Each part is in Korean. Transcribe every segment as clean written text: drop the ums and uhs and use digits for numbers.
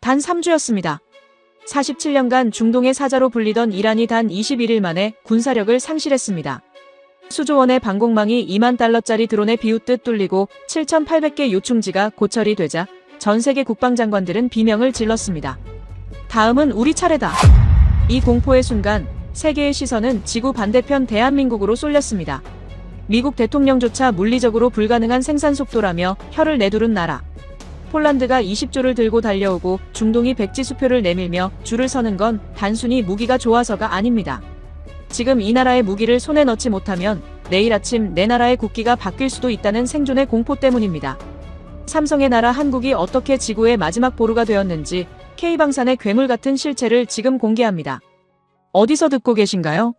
단 3주였습니다. 47년간 중동의 사자로 불리던 이란이 단 21일 만에 군사력을 상실했습니다. 수조 원의 방공망이 2만 달러짜리 드론에 비웃듯 뚫리고 7,800개 요충지가 고철이 되자 전 세계 국방장관들은 비명을 질렀습니다. 다음은 우리 차례다. 이 공포의 순간 세계의 시선은 지구 반대편 대한민국으로 쏠렸습니다. 미국 대통령조차 물리적으로 불가능한 생산 속도라며 혀를 내두른 나라. 폴란드가 20조를 들고 달려오고 중동이 백지수표를 내밀며 줄을 서는 건 단순히 무기가 좋아서가 아닙니다. 지금 이 나라의 무기를 손에 넣지 못하면 내일 아침 내 나라의 국기가 바뀔 수도 있다는 생존의 공포 때문입니다. 삼성의 나라 한국이 어떻게 지구의 마지막 보루가 되었는지 K방산의 괴물 같은 실체를 지금 공개합니다. 어디서 듣고 계신가요?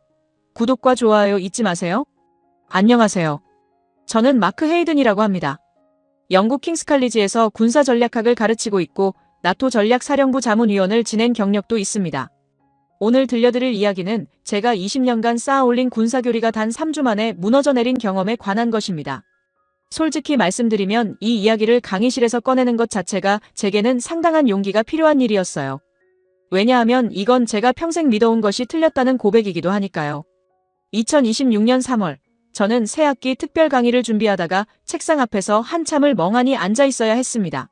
구독과 좋아요 잊지 마세요. 안녕하세요. 저는 마크 헤이든이라고 합니다. 영국 킹스칼리지에서 군사전략학을 가르치고 있고 나토 전략사령부 자문위원을 지낸 경력도 있습니다. 오늘 들려드릴 이야기는 제가 20년간 쌓아올린 군사교리가 단 3주 만에 무너져 내린 경험에 관한 것입니다. 솔직히 말씀드리면 이 이야기를 강의실에서 꺼내는 것 자체가 제게는 상당한 용기가 필요한 일이었어요. 왜냐하면 이건 제가 평생 믿어온 것이 틀렸다는 고백이기도 하니까요. 2026년 3월 저는 새학기 특별 강의를 준비하다가 책상 앞에서 한참을 멍하니 앉아 있어야 했습니다.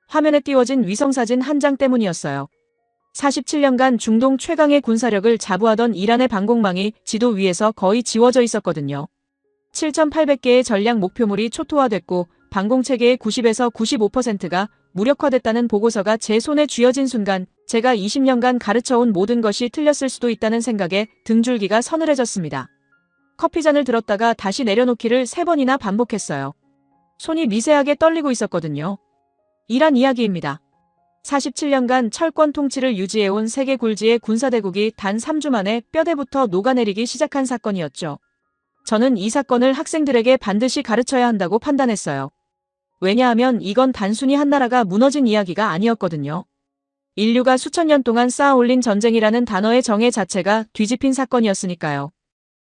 화면에 띄워진 위성사진 한 장 때문이었어요. 47년간 중동 최강의 군사력을 자부하던 이란의 방공망이 지도 위에서 거의 지워져 있었거든요. 7,800개의 전략 목표물이 초토화됐고 방공체계의 90에서 95%가 무력화됐다는 보고서가 제 손에 쥐어진 순간 제가 20년간 가르쳐온 모든 것이 틀렸을 수도 있다는 생각에 등줄기가 서늘해졌습니다. 커피잔을 들었다가 다시 내려놓기를 3번이나 반복했어요. 손이 미세하게 떨리고 있었거든요. 이란 이야기입니다. 47년간 철권 통치를 유지해온 세계 굴지의 군사대국이 단 3주 만에 뼈대부터 녹아내리기 시작한 사건이었죠. 저는 이 사건을 학생들에게 반드시 가르쳐야 한다고 판단했어요. 왜냐하면 이건 단순히 한 나라가 무너진 이야기가 아니었거든요. 인류가 수천 년 동안 쌓아올린 전쟁이라는 단어의 정의 자체가 뒤집힌 사건이었으니까요.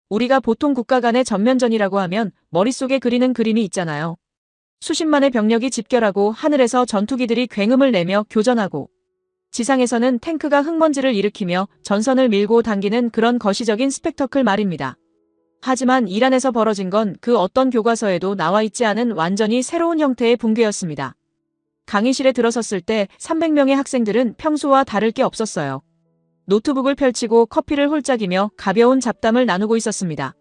우리가 보통 국가 간의 전면전이라고 하면 머릿속에 그리는 그림이 있잖아요. 수십만의 병력이 집결하고 하늘에서 전투기들이 굉음을 내며 교전하고 지상에서는 탱크가 흙먼지를 일으키며 전선을 밀고 당기는 그런 거시적인 스펙터클 말입니다. 하지만 이란에서 벌어진 건 그 어떤 교과서에도 나와 있지 않은 완전히 새로운 형태의 붕괴였습니다. 강의실에 들어섰을 때 300명의 학생들은 평소와 다를 게 없었어요. 노트북을 펼치고 커피를 홀짝이며 가벼운 잡담을 나누고 있었습니다.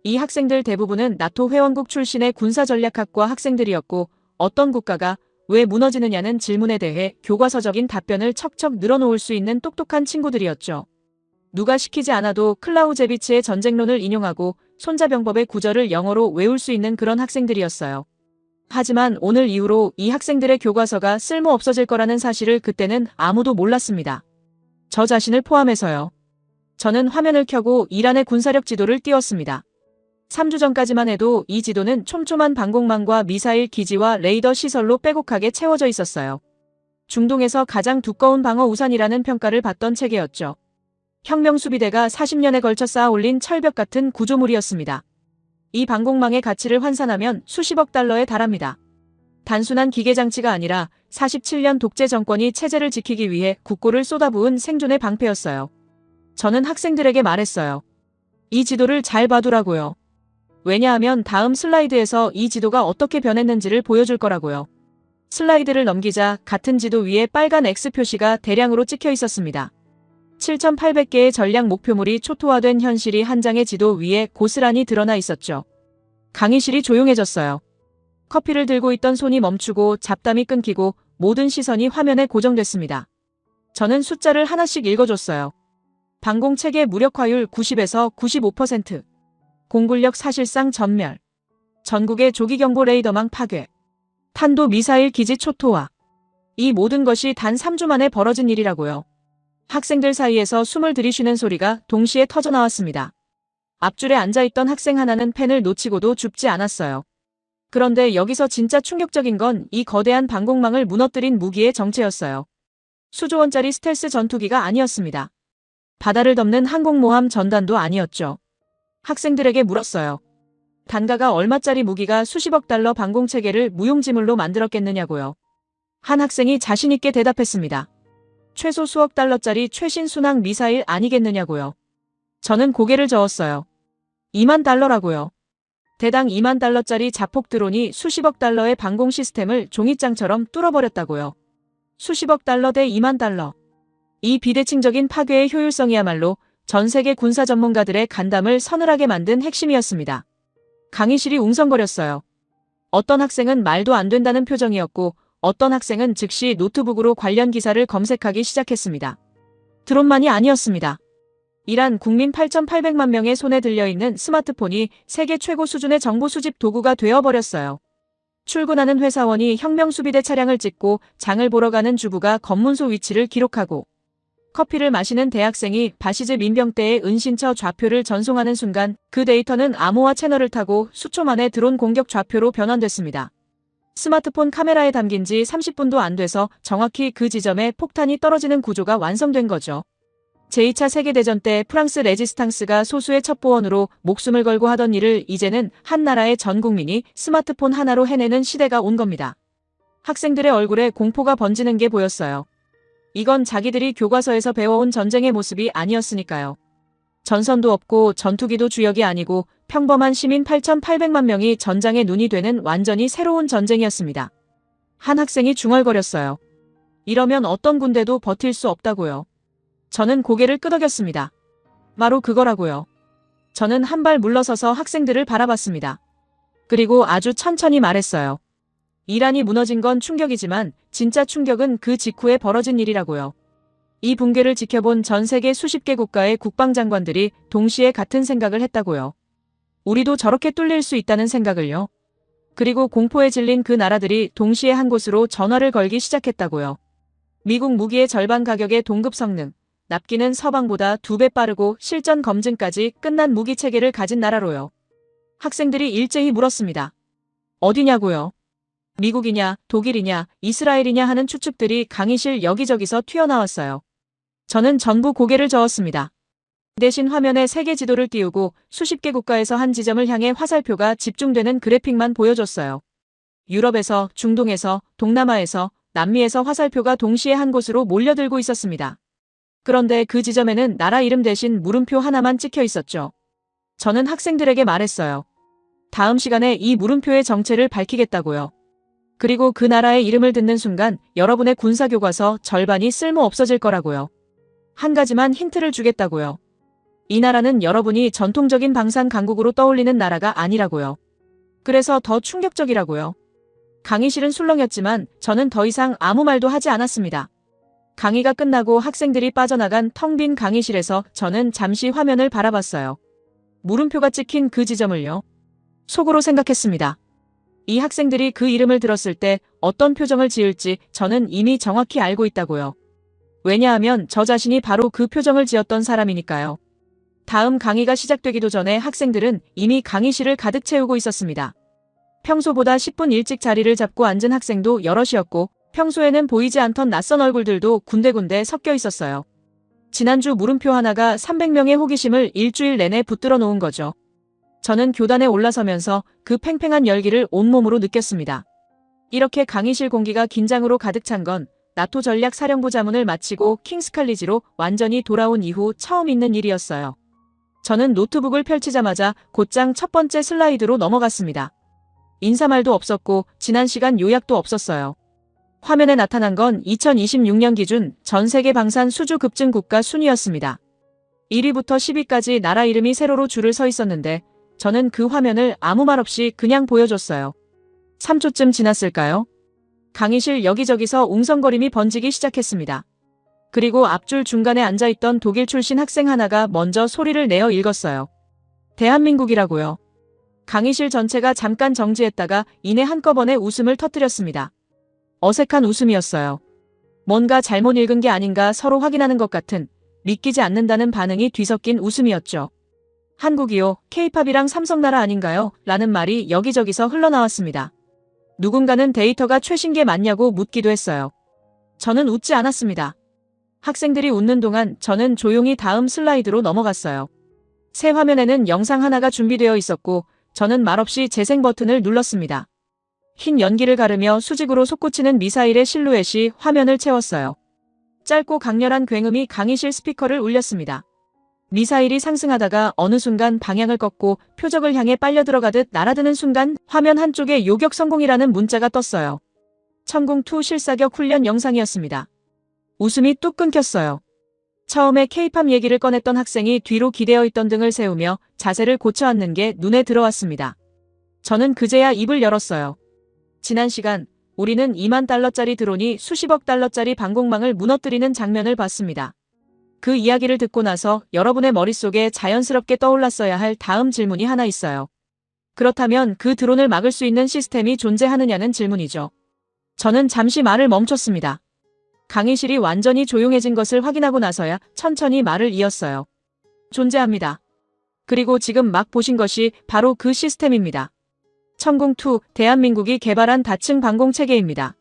이 학생들 대부분은 나토 회원국 출신의 군사전략학과 학생들이었고 어떤 국가가 왜 무너지느냐는 질문에 대해 교과서적인 답변을 척척 늘어놓을 수 있는 똑똑한 친구들이었죠. 누가 시키지 않아도 클라우제비츠의 전쟁론을 인용하고 손자병법의 구절을 영어로 외울 수 있는 그런 학생들이었어요. 하지만 오늘 이후로 이 학생들의 교과서가 쓸모 없어질 거라는 사실을 그때는 아무도 몰랐습니다. 저 자신을 포함해서요. 저는 화면을 켜고 이란의 군사력 지도를 띄웠습니다. 3주 전까지만 해도 이 지도는 촘촘한 방공망과 미사일 기지와 레이더 시설로 빼곡하게 채워져 있었어요. 중동에서 가장 두꺼운 방어 우산이라는 평가를 받던 체계였죠. 혁명수비대가 40년에 걸쳐 쌓아 올린 철벽 같은 구조물이었습니다. 이 방공망의 가치를 환산하면 수십억 달러에 달합니다. 단순한 기계장치가 아니라 47년 독재 정권이 체제를 지키기 위해 국고를 쏟아부은 생존의 방패였어요. 저는 학생들에게 말했어요. 이 지도를 잘 봐두라고요. 왜냐하면 다음 슬라이드에서 이 지도가 어떻게 변했는지를 보여줄 거라고요. 슬라이드를 넘기자 같은 지도 위에 빨간 X 표시가 대량으로 찍혀 있었습니다. 7,800개의 전략 목표물이 초토화된 현실이 한 장의 지도 위에 고스란히 드러나 있었죠. 강의실이 조용해졌어요. 커피를 들고 있던 손이 멈추고 잡담이 끊기고 모든 시선이 화면에 고정됐습니다. 저는 숫자를 하나씩 읽어줬어요. 방공체계 무력화율 90에서 95%. 공군력 사실상 전멸. 전국의 조기경보 레이더망 파괴. 탄도미사일 기지 초토화. 이 모든 것이 단 3주 만에 벌어진 일이라고요. 학생들 사이에서 숨을 들이쉬는 소리가 동시에 터져나왔습니다. 앞줄에 앉아있던 학생 하나는 펜을 놓치고도 줍지 않았어요. 그런데 여기서 진짜 충격적인 건 이 거대한 방공망을 무너뜨린 무기의 정체였어요. 수조 원짜리 스텔스 전투기가 아니었습니다. 바다를 덮는 항공모함 전단도 아니었죠. 학생들에게 물었어요. 단가가 얼마짜리 무기가 수십억 달러 방공체계를 무용지물로 만들었겠느냐고요. 한 학생이 자신있게 대답했습니다. 최소 수억 달러짜리 최신 순항 미사일 아니겠느냐고요. 저는 고개를 저었어요. 2만 달러라고요. 대당 2만 달러짜리 자폭 드론이 수십억 달러의 방공 시스템을 종이장처럼 뚫어버렸다고요. 수십억 달러 대 2만 달러. 이 비대칭적인 파괴의 효율성이야말로 전 세계 군사 전문가들의 간담을 서늘하게 만든 핵심이었습니다. 강의실이 웅성거렸어요. 어떤 학생은 말도 안 된다는 표정이었고 어떤 학생은 즉시 노트북으로 관련 기사를 검색하기 시작했습니다. 드론만이 아니었습니다. 이란 국민 8,800만 명의 손에 들려있는 스마트폰이 세계 최고 수준의 정보 수집 도구가 되어버렸어요. 출근하는 회사원이 혁명수비대 차량을 찍고 장을 보러 가는 주부가 검문소 위치를 기록하고 커피를 마시는 대학생이 바시즈 민병대의 은신처 좌표를 전송하는 순간 그 데이터는 암호화 채널을 타고 수초 만에 드론 공격 좌표로 변환됐습니다. 스마트폰 카메라에 담긴 지 30분도 안 돼서 정확히 그 지점에 폭탄이 떨어지는 구조가 완성된 거죠. 제2차 세계대전 때 프랑스 레지스탕스가 소수의 첩보원으로 목숨을 걸고 하던 일을 이제는 한 나라의 전 국민이 스마트폰 하나로 해내는 시대가 온 겁니다. 학생들의 얼굴에 공포가 번지는 게 보였어요. 이건 자기들이 교과서에서 배워온 전쟁의 모습이 아니었으니까요. 전선도 없고 전투기도 주역이 아니고 평범한 시민 8,800만 명이 전장의 눈이 되는 완전히 새로운 전쟁이었습니다. 한 학생이 중얼거렸어요. 이러면 어떤 군대도 버틸 수 없다고요. 저는 고개를 끄덕였습니다. 바로 그거라고요. 저는 한 발 물러서서 학생들을 바라봤습니다. 그리고 아주 천천히 말했어요. 이란이 무너진 건 충격이지만 진짜 충격은 그 직후에 벌어진 일이라고요. 이 붕괴를 지켜본 전 세계 수십 개 국가의 국방장관들이 동시에 같은 생각을 했다고요. 우리도 저렇게 뚫릴 수 있다는 생각을요. 그리고 공포에 질린 그 나라들이 동시에 한 곳으로 전화를 걸기 시작했다고요. 미국 무기의 절반 가격의 동급 성능, 납기는 서방보다 2배 빠르고 실전 검증까지 끝난 무기 체계를 가진 나라로요. 학생들이 일제히 물었습니다. 어디냐고요? 미국이냐, 독일이냐, 이스라엘이냐 하는 추측들이 강의실 여기저기서 튀어나왔어요. 저는 전부 고개를 저었습니다. 대신 화면에 세계 지도를 띄우고 수십 개 국가에서 한 지점을 향해 화살표가 집중되는 그래픽만 보여줬어요. 유럽에서, 중동에서, 동남아에서, 남미에서 화살표가 동시에 한 곳으로 몰려들고 있었습니다. 그런데 그 지점에는 나라 이름 대신 물음표 하나만 찍혀 있었죠. 저는 학생들에게 말했어요. 다음 시간에 이 물음표의 정체를 밝히겠다고요. 그리고 그 나라의 이름을 듣는 순간 여러분의 군사교과서 절반이 쓸모 없어질 거라고요. 한 가지만 힌트를 주겠다고요. 이 나라는 여러분이 전통적인 방산 강국으로 떠올리는 나라가 아니라고요. 그래서 더 충격적이라고요. 강의실은 술렁였지만 저는 더 이상 아무 말도 하지 않았습니다. 강의가 끝나고 학생들이 빠져나간 텅 빈 강의실에서 저는 잠시 화면을 바라봤어요. 물음표가 찍힌 그 지점을요. 속으로 생각했습니다. 이 학생들이 그 이름을 들었을 때 어떤 표정을 지을지 저는 이미 정확히 알고 있다고요. 왜냐하면 저 자신이 바로 그 표정을 지었던 사람이니까요. 다음 강의가 시작되기도 전에 학생들은 이미 강의실을 가득 채우고 있었습니다. 평소보다 10분 일찍 자리를 잡고 앉은 학생도 여럿이었고 평소에는 보이지 않던 낯선 얼굴들도 군데군데 섞여 있었어요. 지난주 물음표 하나가 300명의 호기심을 일주일 내내 붙들어 놓은 거죠. 저는 교단에 올라서면서 그 팽팽한 열기를 온몸으로 느꼈습니다. 이렇게 강의실 공기가 긴장으로 가득 찬 건 나토 전략 사령부 자문을 마치고 킹스칼리지로 완전히 돌아온 이후 처음 있는 일이었어요. 저는 노트북을 펼치자마자 곧장 첫 번째 슬라이드로 넘어갔습니다. 인사말도 없었고 지난 시간 요약도 없었어요. 화면에 나타난 건 2026년 기준 전 세계 방산 수주 급증 국가 순위였습니다. 1위부터 10위까지 나라 이름이 세로로 줄을 서 있었는데 저는 그 화면을 아무 말 없이 그냥 보여줬어요. 3초쯤 지났을까요? 강의실 여기저기서 웅성거림이 번지기 시작했습니다. 그리고 앞줄 중간에 앉아있던 독일 출신 학생 하나가 먼저 소리를 내어 읽었어요. 대한민국이라고요. 강의실 전체가 잠깐 정지했다가 이내 한꺼번에 웃음을 터뜨렸습니다. 어색한 웃음이었어요. 뭔가 잘못 읽은 게 아닌가 서로 확인하는 것 같은 믿기지 않는다는 반응이 뒤섞인 웃음이었죠. 한국이요, K-팝이랑 삼성나라 아닌가요? 라는 말이 여기저기서 흘러나왔습니다. 누군가는 데이터가 최신계 맞냐고 묻기도 했어요. 저는 웃지 않았습니다. 학생들이 웃는 동안 저는 조용히 다음 슬라이드로 넘어갔어요. 새 화면에는 영상 하나가 준비되어 있었고 저는 말없이 재생 버튼을 눌렀습니다. 흰 연기를 가르며 수직으로 솟구치는 미사일의 실루엣이 화면을 채웠어요. 짧고 강렬한 굉음이 강의실 스피커를 울렸습니다. 미사일이 상승하다가 어느 순간 방향을 꺾고 표적을 향해 빨려 들어가듯 날아드는 순간 화면 한쪽에 요격 성공이라는 문자가 떴어요. 천궁2 실사격 훈련 영상이었습니다. 웃음이 뚝 끊겼어요. 처음에 K-팝 얘기를 꺼냈던 학생이 뒤로 기대어 있던 등을 세우며 자세를 고쳐 앉는 게 눈에 들어왔습니다. 저는 그제야 입을 열었어요. 지난 시간 우리는 2만 달러짜리 드론이 수십억 달러짜리 방공망을 무너뜨리는 장면을 봤습니다. 그 이야기를 듣고 나서 여러분의 머릿속에 자연스럽게 떠올랐어야 할 다음 질문이 하나 있어요. 그렇다면 그 드론을 막을 수 있는 시스템이 존재하느냐는 질문이죠. 저는 잠시 말을 멈췄습니다. 강의실이 완전히 조용해진 것을 확인하고 나서야 천천히 말을 이었어요. 존재합니다. 그리고 지금 막 보신 것이 바로 그 시스템입니다. 천궁2, 대한민국이 개발한 다층 방공체계입니다.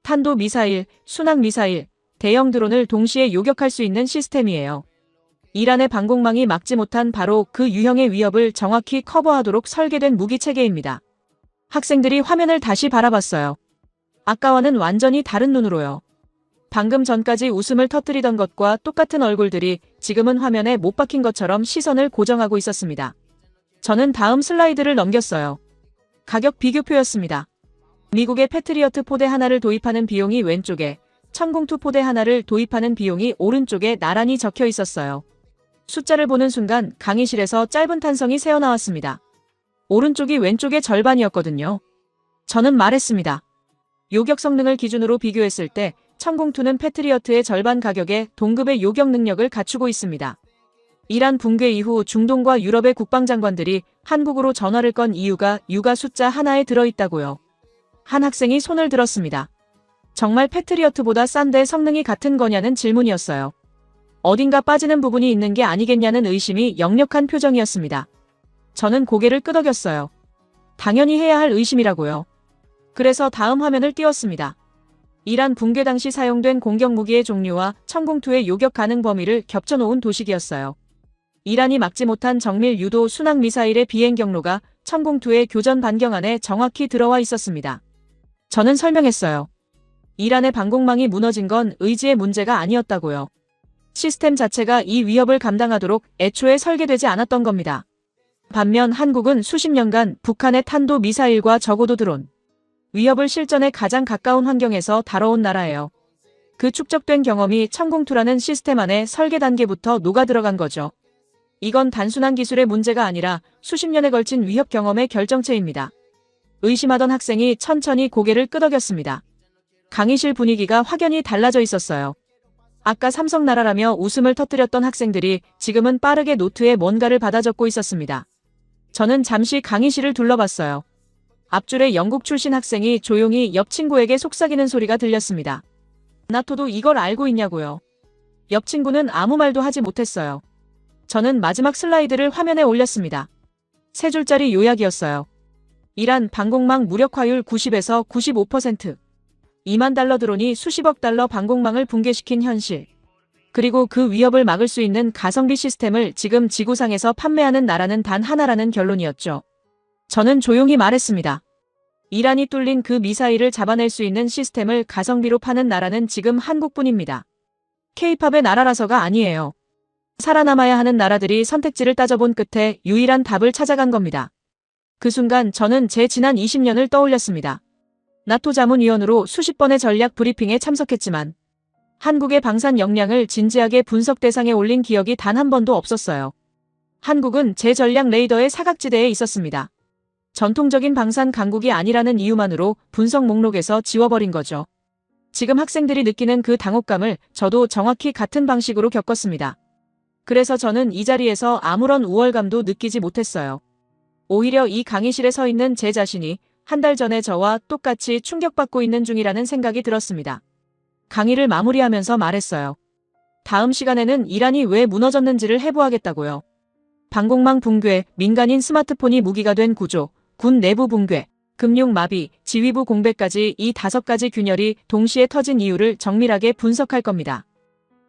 탄도미사일, 순항미사일, 대형 드론을 동시에 요격할 수 있는 시스템이에요. 이란의 방공망이 막지 못한 바로 그 유형의 위협을 정확히 커버하도록 설계된 무기체계입니다. 학생들이 화면을 다시 바라봤어요. 아까와는 완전히 다른 눈으로요. 방금 전까지 웃음을 터뜨리던 것과 똑같은 얼굴들이 지금은 화면에 못 박힌 것처럼 시선을 고정하고 있었습니다. 저는 다음 슬라이드를 넘겼어요. 가격 비교표였습니다. 미국의 패트리어트 포대 하나를 도입하는 비용이 왼쪽에, 천궁2 포대 하나를 도입하는 비용이 오른쪽에 나란히 적혀 있었어요. 숫자를 보는 순간 강의실에서 짧은 탄성이 새어나왔습니다. 오른쪽이 왼쪽의 절반이었거든요. 저는 말했습니다. 요격 성능을 기준으로 비교했을 때 천궁2는 패트리어트의 절반 가격에 동급의 요격 능력을 갖추고 있습니다. 이란 붕괴 이후 중동과 유럽의 국방장관들이 한국으로 전화를 건 이유가 유가 숫자 하나에 들어있다고요. 한 학생이 손을 들었습니다. 정말 패트리어트보다 싼데 성능이 같은 거냐는 질문이었어요. 어딘가 빠지는 부분이 있는 게 아니겠냐는 의심이 역력한 표정이었습니다. 저는 고개를 끄덕였어요. 당연히 해야 할 의심이라고요. 그래서 다음 화면을 띄웠습니다. 이란 붕괴 당시 사용된 공격 무기의 종류와 천궁2의 요격 가능 범위를 겹쳐놓은 도식이었어요. 이란이 막지 못한 정밀 유도 순항 미사일의 비행 경로가 천궁2의 교전 반경 안에 정확히 들어와 있었습니다. 저는 설명했어요. 이란의 방공망이 무너진 건 의지의 문제가 아니었다고요. 시스템 자체가 이 위협을 감당하도록 애초에 설계되지 않았던 겁니다. 반면 한국은 수십 년간 북한의 탄도 미사일과 저고도 드론, 위협을 실전에 가장 가까운 환경에서 다뤄온 나라예요. 그 축적된 경험이 천궁2라는 시스템 안에 설계 단계부터 녹아들어간 거죠. 이건 단순한 기술의 문제가 아니라 수십 년에 걸친 위협 경험의 결정체입니다. 의심하던 학생이 천천히 고개를 끄덕였습니다. 강의실 분위기가 확연히 달라져 있었어요. 아까 삼성나라라며 웃음을 터뜨렸던 학생들이 지금은 빠르게 노트에 뭔가를 받아 적고 있었습니다. 저는 잠시 강의실을 둘러봤어요. 앞줄에 영국 출신 학생이 조용히 옆 친구에게 속삭이는 소리가 들렸습니다. 나토도 이걸 알고 있냐고요. 옆 친구는 아무 말도 하지 못했어요. 저는 마지막 슬라이드를 화면에 올렸습니다. 세 줄짜리 요약이었어요. 이란 방공망 무력화율 90에서 95%. 2만 달러 드론이 수십억 달러 방공망을 붕괴시킨 현실. 그리고 그 위협을 막을 수 있는 가성비 시스템을 지금 지구상에서 판매하는 나라는 단 하나라는 결론이었죠. 저는 조용히 말했습니다. 이란이 뚫린 그 미사일을 잡아낼 수 있는 시스템을 가성비로 파는 나라는 지금 한국뿐입니다. K-팝의 나라라서가 아니에요. 살아남아야 하는 나라들이 선택지를 따져본 끝에 유일한 답을 찾아간 겁니다. 그 순간 저는 제 지난 20년을 떠올렸습니다. 나토 자문위원으로 수십 번의 전략 브리핑에 참석했지만 한국의 방산 역량을 진지하게 분석 대상에 올린 기억이 단 한 번도 없었어요. 한국은 제 전략 레이더의 사각지대에 있었습니다. 전통적인 방산 강국이 아니라는 이유만으로 분석 목록에서 지워버린 거죠. 지금 학생들이 느끼는 그 당혹감을 저도 정확히 같은 방식으로 겪었습니다. 그래서 저는 이 자리에서 아무런 우월감도 느끼지 못했어요. 오히려 이 강의실에 서 있는 제 자신이 한 달 전에 저와 똑같이 충격받고 있는 중이라는 생각이 들었습니다. 강의를 마무리하면서 말했어요. 다음 시간에는 이란이 왜 무너졌는지를 해부하겠다고요. 방공망 붕괴, 민간인 스마트폰이 무기가 된 구조, 군 내부 붕괴, 금융 마비, 지휘부 공백까지 이 5가지 균열이 동시에 터진 이유를 정밀하게 분석할 겁니다.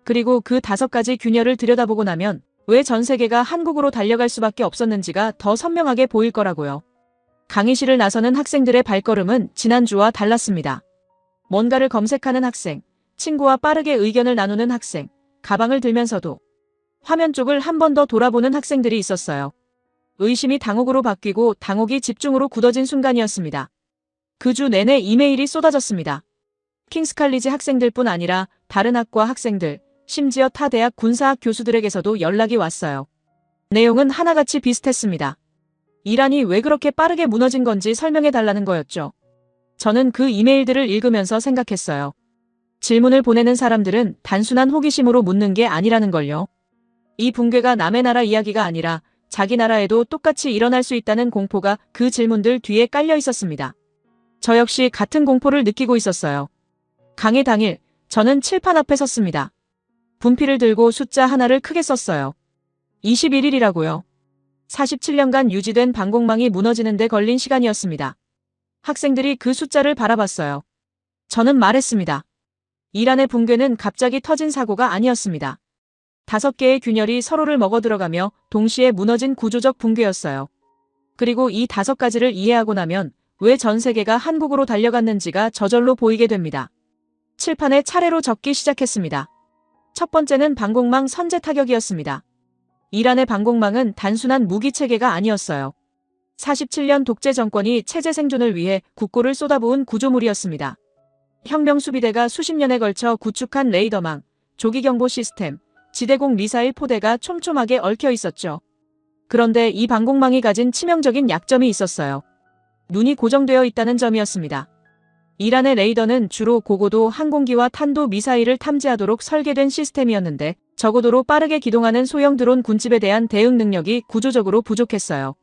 그리고 그 5가지 균열을 들여다보고 나면 왜 전 세계가 한국으로 달려갈 수밖에 없었는지가 더 선명하게 보일 거라고요. 강의실을 나서는 학생들의 발걸음은 지난주와 달랐습니다. 뭔가를 검색하는 학생, 친구와 빠르게 의견을 나누는 학생, 가방을 들면서도 화면 쪽을 한 번 더 돌아보는 학생들이 있었어요. 의심이 당혹으로 바뀌고 당혹이 집중으로 굳어진 순간이었습니다. 그 주 내내 이메일이 쏟아졌습니다. 킹스칼리지 학생들뿐 아니라 다른 학과 학생들, 심지어 타 대학 군사학 교수들에게서도 연락이 왔어요. 내용은 하나같이 비슷했습니다. 이란이 왜 그렇게 빠르게 무너진 건지 설명해 달라는 거였죠. 저는 그 이메일들을 읽으면서 생각했어요. 질문을 보내는 사람들은 단순한 호기심으로 묻는 게 아니라는 걸요. 이 붕괴가 남의 나라 이야기가 아니라 자기 나라에도 똑같이 일어날 수 있다는 공포가 그 질문들 뒤에 깔려 있었습니다. 저 역시 같은 공포를 느끼고 있었어요. 강의 당일, 저는 칠판 앞에 섰습니다. 분필을 들고 숫자 하나를 크게 썼어요. 21일이라고요. 47년간 유지된 방공망이 무너지는 데 걸린 시간이었습니다. 학생들이 그 숫자를 바라봤어요. 저는 말했습니다. 이란의 붕괴는 갑자기 터진 사고가 아니었습니다. 5개의 균열이 서로를 먹어들어가며 동시에 무너진 구조적 붕괴였어요. 그리고 이 5가지를 이해하고 나면 왜 전 세계가 한국으로 달려갔는지가 저절로 보이게 됩니다. 칠판에 차례로 적기 시작했습니다. 첫 번째는 방공망 선제 타격이었습니다. 이란의 방공망은 단순한 무기 체계가 아니었어요. 47년 독재 정권이 체제 생존을 위해 국고를 쏟아부은 구조물이었습니다. 혁명수비대가 수십 년에 걸쳐 구축한 레이더망, 조기경보 시스템, 지대공 미사일 포대가 촘촘하게 얽혀 있었죠. 그런데 이 방공망이 가진 치명적인 약점이 있었어요. 눈이 고정되어 있다는 점이었습니다. 이란의 레이더는 주로 고고도 항공기와 탄도 미사일을 탐지하도록 설계된 시스템이었는데 저고도로 빠르게 기동하는 소형 드론 군집에 대한 대응 능력이 구조적으로 부족했어요.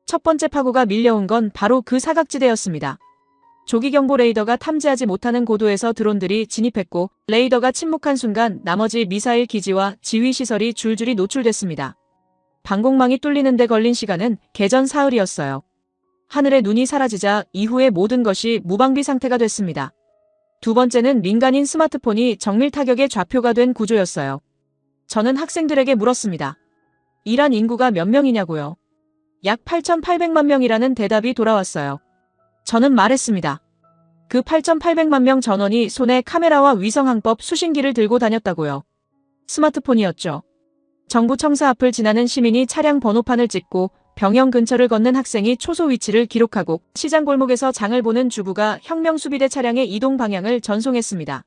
첫 번째 파고가 밀려온 건 바로 그 사각지대였습니다. 조기경보 레이더가 탐지하지 못하는 고도에서 드론들이 진입했고 레이더가 침묵한 순간 나머지 미사일 기지와 지휘시설이 줄줄이 노출됐습니다. 방공망이 뚫리는 데 걸린 시간은 개전 사흘이었어요. 하늘의 눈이 사라지자 이후의 모든 것이 무방비 상태가 됐습니다. 두 번째는 민간인 스마트폰이 정밀 타격의 좌표가 된 구조였어요. 저는 학생들에게 물었습니다. 이란 인구가 몇 명이냐고요? 약 8,800만 명이라는 대답이 돌아왔어요. 저는 말했습니다. 그 8,800만 명 전원이 손에 카메라와 위성항법 수신기를 들고 다녔다고요. 스마트폰이었죠. 정부 청사 앞을 지나는 시민이 차량 번호판을 찍고 병영 근처를 걷는 학생이 초소 위치를 기록하고 시장 골목에서 장을 보는 주부가 혁명수비대 차량의 이동 방향을 전송했습니다.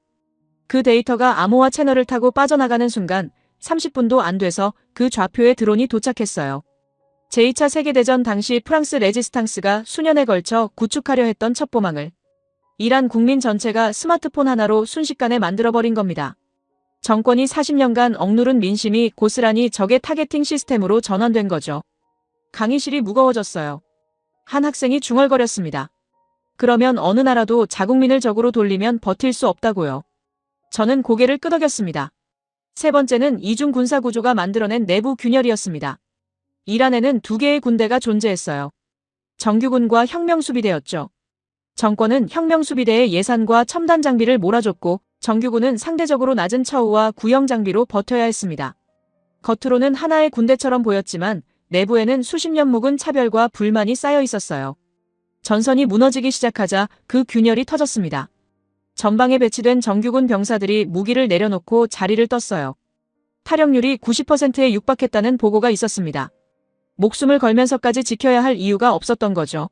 그 데이터가 암호화 채널을 타고 빠져나가는 순간 30분도 안 돼서 그 좌표에 드론이 도착했어요. 제2차 세계대전 당시 프랑스 레지스탕스가 수년에 걸쳐 구축하려 했던 첩보망을 이란 국민 전체가 스마트폰 하나로 순식간에 만들어버린 겁니다. 정권이 40년간 억누른 민심이 고스란히 적의 타겟팅 시스템으로 전환된 거죠. 강의실이 무거워졌어요. 한 학생이 중얼거렸습니다. 그러면 어느 나라도 자국민을 적으로 돌리면 버틸 수 없다고요. 저는 고개를 끄덕였습니다. 세 번째는 이중 군사 구조가 만들어낸 내부 균열이었습니다. 이란에는 2개의 군대가 존재했어요. 정규군과 혁명수비대였죠. 정권은 혁명수비대의 예산과 첨단 장비를 몰아줬고 정규군은 상대적으로 낮은 처우와 구형 장비로 버텨야 했습니다. 겉으로는 하나의 군대처럼 보였지만 내부에는 수십 년 묵은 차별과 불만이 쌓여 있었어요. 전선이 무너지기 시작하자 그 균열이 터졌습니다. 전방에 배치된 정규군 병사들이 무기를 내려놓고 자리를 떴어요. 탈영률이 90%에 육박했다는 보고가 있었습니다. 목숨을 걸면서까지 지켜야 할 이유가 없었던 거죠.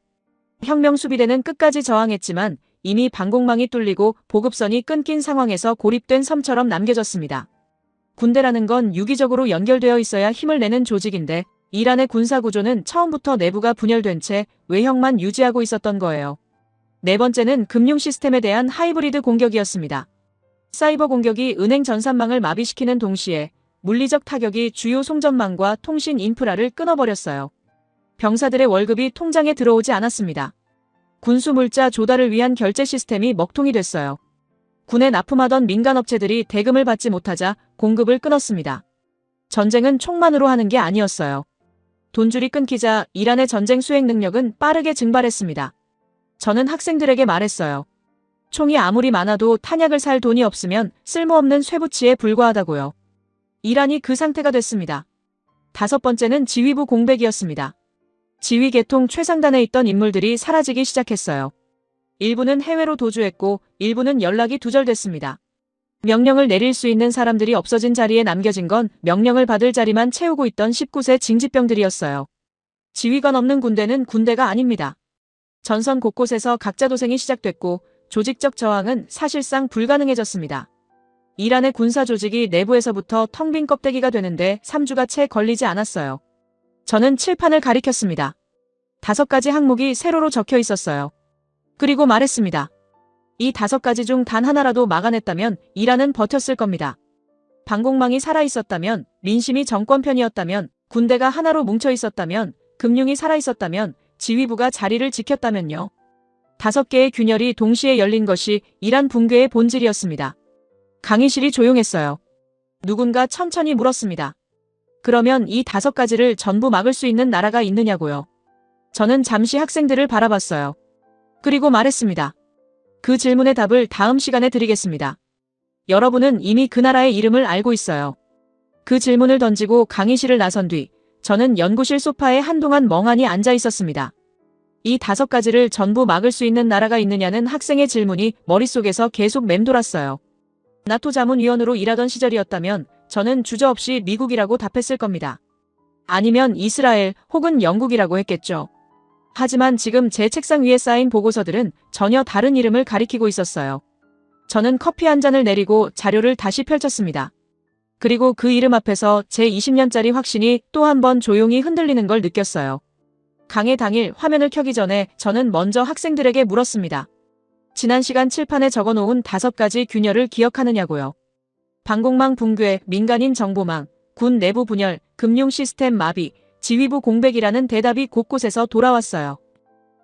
혁명수비대는 끝까지 저항했지만 이미 방공망이 뚫리고 보급선이 끊긴 상황에서 고립된 섬처럼 남겨졌습니다. 군대라는 건 유기적으로 연결되어 있어야 힘을 내는 조직인데 이란의 군사구조는 처음부터 내부가 분열된 채 외형만 유지하고 있었던 거예요. 네 번째는 금융 시스템에 대한 하이브리드 공격이었습니다. 사이버 공격이 은행 전산망을 마비시키는 동시에 물리적 타격이 주요 송전망과 통신 인프라를 끊어버렸어요. 병사들의 월급이 통장에 들어오지 않았습니다. 군수 물자 조달을 위한 결제 시스템이 먹통이 됐어요. 군에 납품하던 민간업체들이 대금을 받지 못하자 공급을 끊었습니다. 전쟁은 총만으로 하는 게 아니었어요. 돈줄이 끊기자 이란의 전쟁 수행 능력은 빠르게 증발했습니다. 저는 학생들에게 말했어요. 총이 아무리 많아도 탄약을 살 돈이 없으면 쓸모없는 쇠붙이에 불과하다고요. 이란이 그 상태가 됐습니다. 다섯 번째는 지휘부 공백이었습니다. 지휘 계통 최상단에 있던 인물들이 사라지기 시작했어요. 일부는 해외로 도주했고 일부는 연락이 두절됐습니다. 명령을 내릴 수 있는 사람들이 없어진 자리에 남겨진 건 명령을 받을 자리만 채우고 있던 19세 징집병들이었어요. 지휘관 없는 군대는 군대가 아닙니다. 전선 곳곳에서 각자 도생이 시작됐고 조직적 저항은 사실상 불가능해졌습니다. 이란의 군사 조직이 내부에서부터 텅 빈 껍데기가 되는데 3주가 채 걸리지 않았어요. 저는 칠판을 가리켰습니다. 5가지 항목이 세로로 적혀 있었어요. 그리고 말했습니다. 이 5가지 중 단 하나라도 막아냈다면 이란은 버텼을 겁니다. 방공망이 살아있었다면, 민심이 정권 편이었다면, 군대가 하나로 뭉쳐 있었다면, 금융이 살아있었다면, 지휘부가 자리를 지켰다면요. 5개의 균열이 동시에 열린 것이 이란 붕괴의 본질이었습니다. 강의실이 조용했어요. 누군가 천천히 물었습니다. 그러면 이 5가지를 전부 막을 수 있는 나라가 있느냐고요. 저는 잠시 학생들을 바라봤어요. 그리고 말했습니다. 그 질문의 답을 다음 시간에 드리겠습니다. 여러분은 이미 그 나라의 이름을 알고 있어요. 그 질문을 던지고 강의실을 나선 뒤 저는 연구실 소파에 한동안 멍하니 앉아 있었습니다. 이 5가지를 전부 막을 수 있는 나라가 있느냐는 학생의 질문이 머릿속에서 계속 맴돌았어요. 나토 자문위원으로 일하던 시절이었다면 저는 주저없이 미국이라고 답했을 겁니다. 아니면 이스라엘 혹은 영국이라고 했겠죠. 하지만 지금 제 책상 위에 쌓인 보고서들은 전혀 다른 이름을 가리키고 있었어요. 저는 커피 한 잔을 내리고 자료를 다시 펼쳤습니다. 그리고 그 이름 앞에서 제 20년짜리 확신이 또 한 번 조용히 흔들리는 걸 느꼈어요. 강의 당일 화면을 켜기 전에 저는 먼저 학생들에게 물었습니다. 지난 시간 칠판에 적어놓은 5가지 균열을 기억하느냐고요. 방공망 붕괴, 민간인 정보망, 군 내부 분열, 금융 시스템 마비, 지휘부 공백이라는 대답이 곳곳에서 돌아왔어요.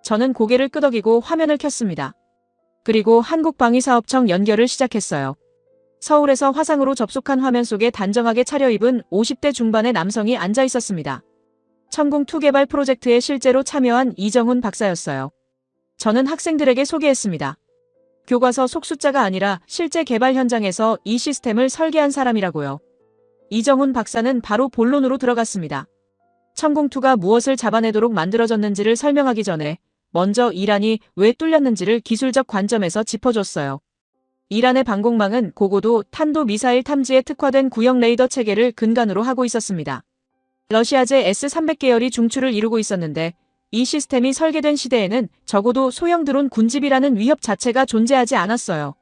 저는 고개를 끄덕이고 화면을 켰습니다. 그리고 한국방위사업청 연결을 시작했어요. 서울에서 화상으로 접속한 화면 속에 단정하게 차려입은 50대 중반의 남성이 앉아 있었습니다. 천궁2 개발 프로젝트에 실제로 참여한 이정훈 박사였어요. 저는 학생들에게 소개했습니다. 교과서 속숫자가 아니라 실제 개발 현장에서 이 시스템을 설계한 사람이라고요. 이정훈 박사는 바로 본론으로 들어갔습니다. 천궁2가 무엇을 잡아내도록 만들어졌는지를 설명하기 전에 먼저 이란이 왜 뚫렸는지를 기술적 관점에서 짚어줬어요. 이란의 방공망은 고고도 탄도미사일 탐지에 특화된 구형 레이더 체계를 근간으로 하고 있었습니다. 러시아제 S-300 계열이 중추를 이루고 있었는데 이 시스템이 설계된 시대에는 적어도 소형 드론 군집이라는 위협 자체가 존재하지 않았어요.